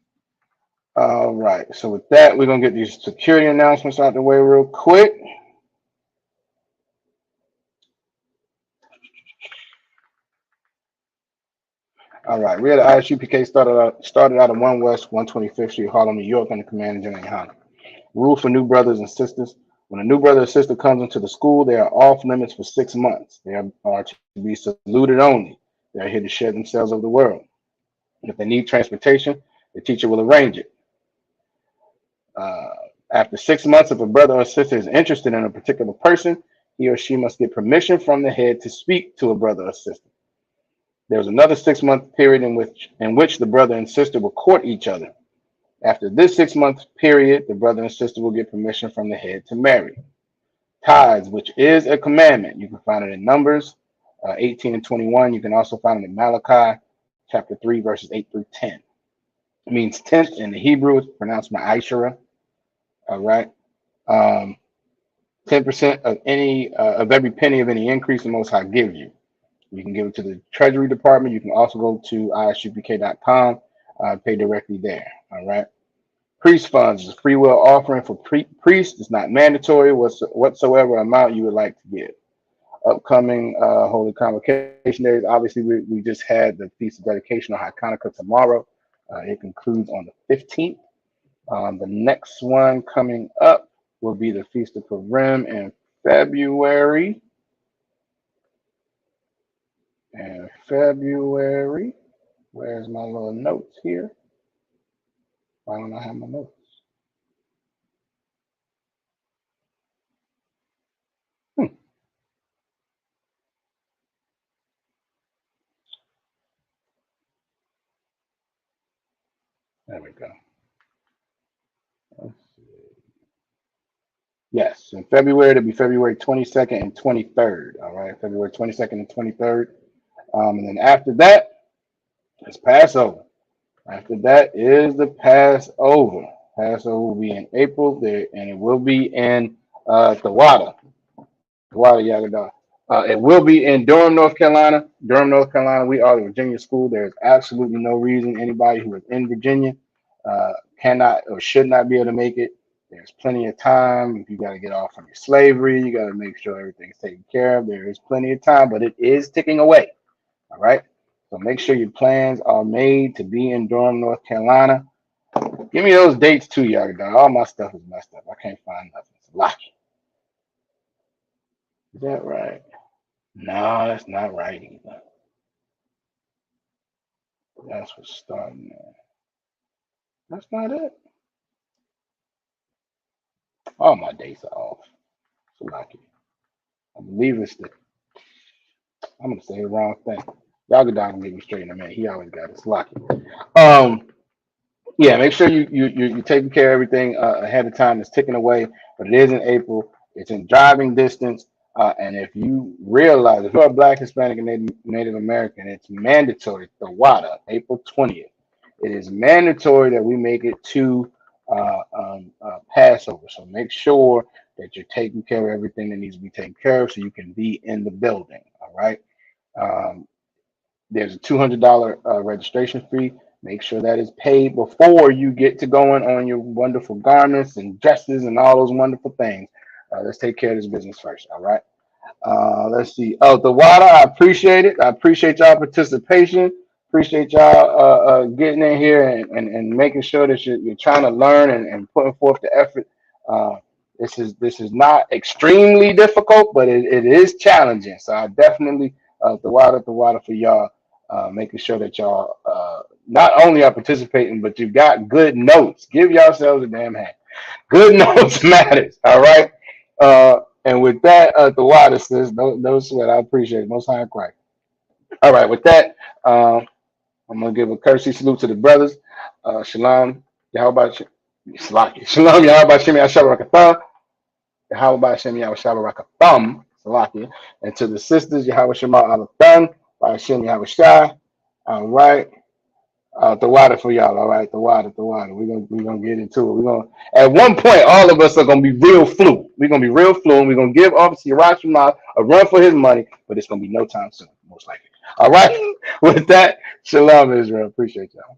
All right. So with that, we're gonna get these security announcements out the way real quick. All right, we had ISUPK started out at 1 West 125th Street, Harlem, New York, under Command General Yohana. Rule for new brothers and sisters: when a new brother or sister comes into the school, they are off limits for 6 months. They are to be saluted only. They are here to share themselves of the world. If they need transportation, the teacher will arrange it. Uh, After 6 months, if a brother or sister is interested in a particular person, he or she must get permission from the head to speak to a brother or sister. There's another 6 month period in which the brother and sister will court each other. After this 6 month period, the brother and sister will get permission from the head to marry. Tithes, which is a commandment, you can find it in Numbers 18 and 21. You can also find it in Malachi chapter 3, verses 8 through 10. It means tenth in the Hebrew. It's pronounced Ma'ashara. All right. 10% of every penny of any increase the Most High gives you. You can give it to the Treasury Department. You can also go to isupk.com, pay directly there. All right. Priest funds is a free will offering for priests. It's not mandatory whatsoever amount you would like to give. Upcoming Holy Convocation days. Obviously, we just had the Feast of Dedication on Hanukkah tomorrow. It concludes on the 15th. The next one coming up will be the Feast of Purim in February. Where's my little notes here? Why don't I have my notes? There we go. Let's see. Yes, in February, it'll be February 22nd and 23rd. All right, February 22nd and 23rd. And then after that, it's Passover. After that is the Passover. Passover will be in April there, and it will be in Thawada, Yagadah. It will be in Durham, North Carolina. Durham, North Carolina. We are the Virginia school. There's absolutely no reason anybody who is in Virginia cannot or should not be able to make it. There's plenty of time. If you got to get off from your slavery, you got to make sure everything's taken care of. There is plenty of time, but it is ticking away. All right. So make sure your plans are made to be in Durham, North Carolina. Give me those dates too, y'all. All my stuff is messed up. I can't find nothing. It's lucky. Is that right? No, that's not right either. That's what's starting there. That's not it. All my dates are off. It's lucky. I believe it's the. I'm gonna say the wrong thing. Y'all can down and get me straight in a minute. He always got it. Lucky. Um, yeah, make sure you taking care of everything ahead of time. It's ticking away, but it is in April. It's in driving distance. And if you realize if you're a Black, Hispanic, and Native American, it's mandatory. The WADA, April 20th. It is mandatory that we make it to Passover. So make sure that you're taking care of everything that needs to be taken care of so you can be in the building. All right. Um, there's a $200 registration fee. Make sure that is paid before you get to going on your wonderful garments and dresses and all those wonderful things. Let's take care of this business first. All right. Let's see. Oh, the water. I appreciate it. I appreciate y'all participation. Appreciate y'all getting in here and making sure that you're trying to learn and putting forth the effort. Uh, this is not extremely difficult, but it is challenging. So I definitely the water for y'all, making sure that y'all not only are participating, but you got good notes. Give yourselves a damn hand. Good notes matters. All right. And with that, the water says, no sweat. I appreciate it. Most high Christ. All right. With that, I'm gonna give a courtesy salute to the brothers. Shalom. Yahweh Salaki. Shalom. Yahweh Shem Yahshabarakatham. Yahweh Shem Yahshabarakatham. Salaki. And to the sisters, Yahweh Shema Alathan. By Shem Yahweh Shai. All right. The water for y'all, all right. The water. We're gonna get into it. We're gonna at one point all of us are gonna be real fluent. We're gonna be real fluent. We're gonna give Officer Yerashima a run for his money, but it's gonna be no time soon, most likely. All right. With that, shalom, Israel. Appreciate y'all.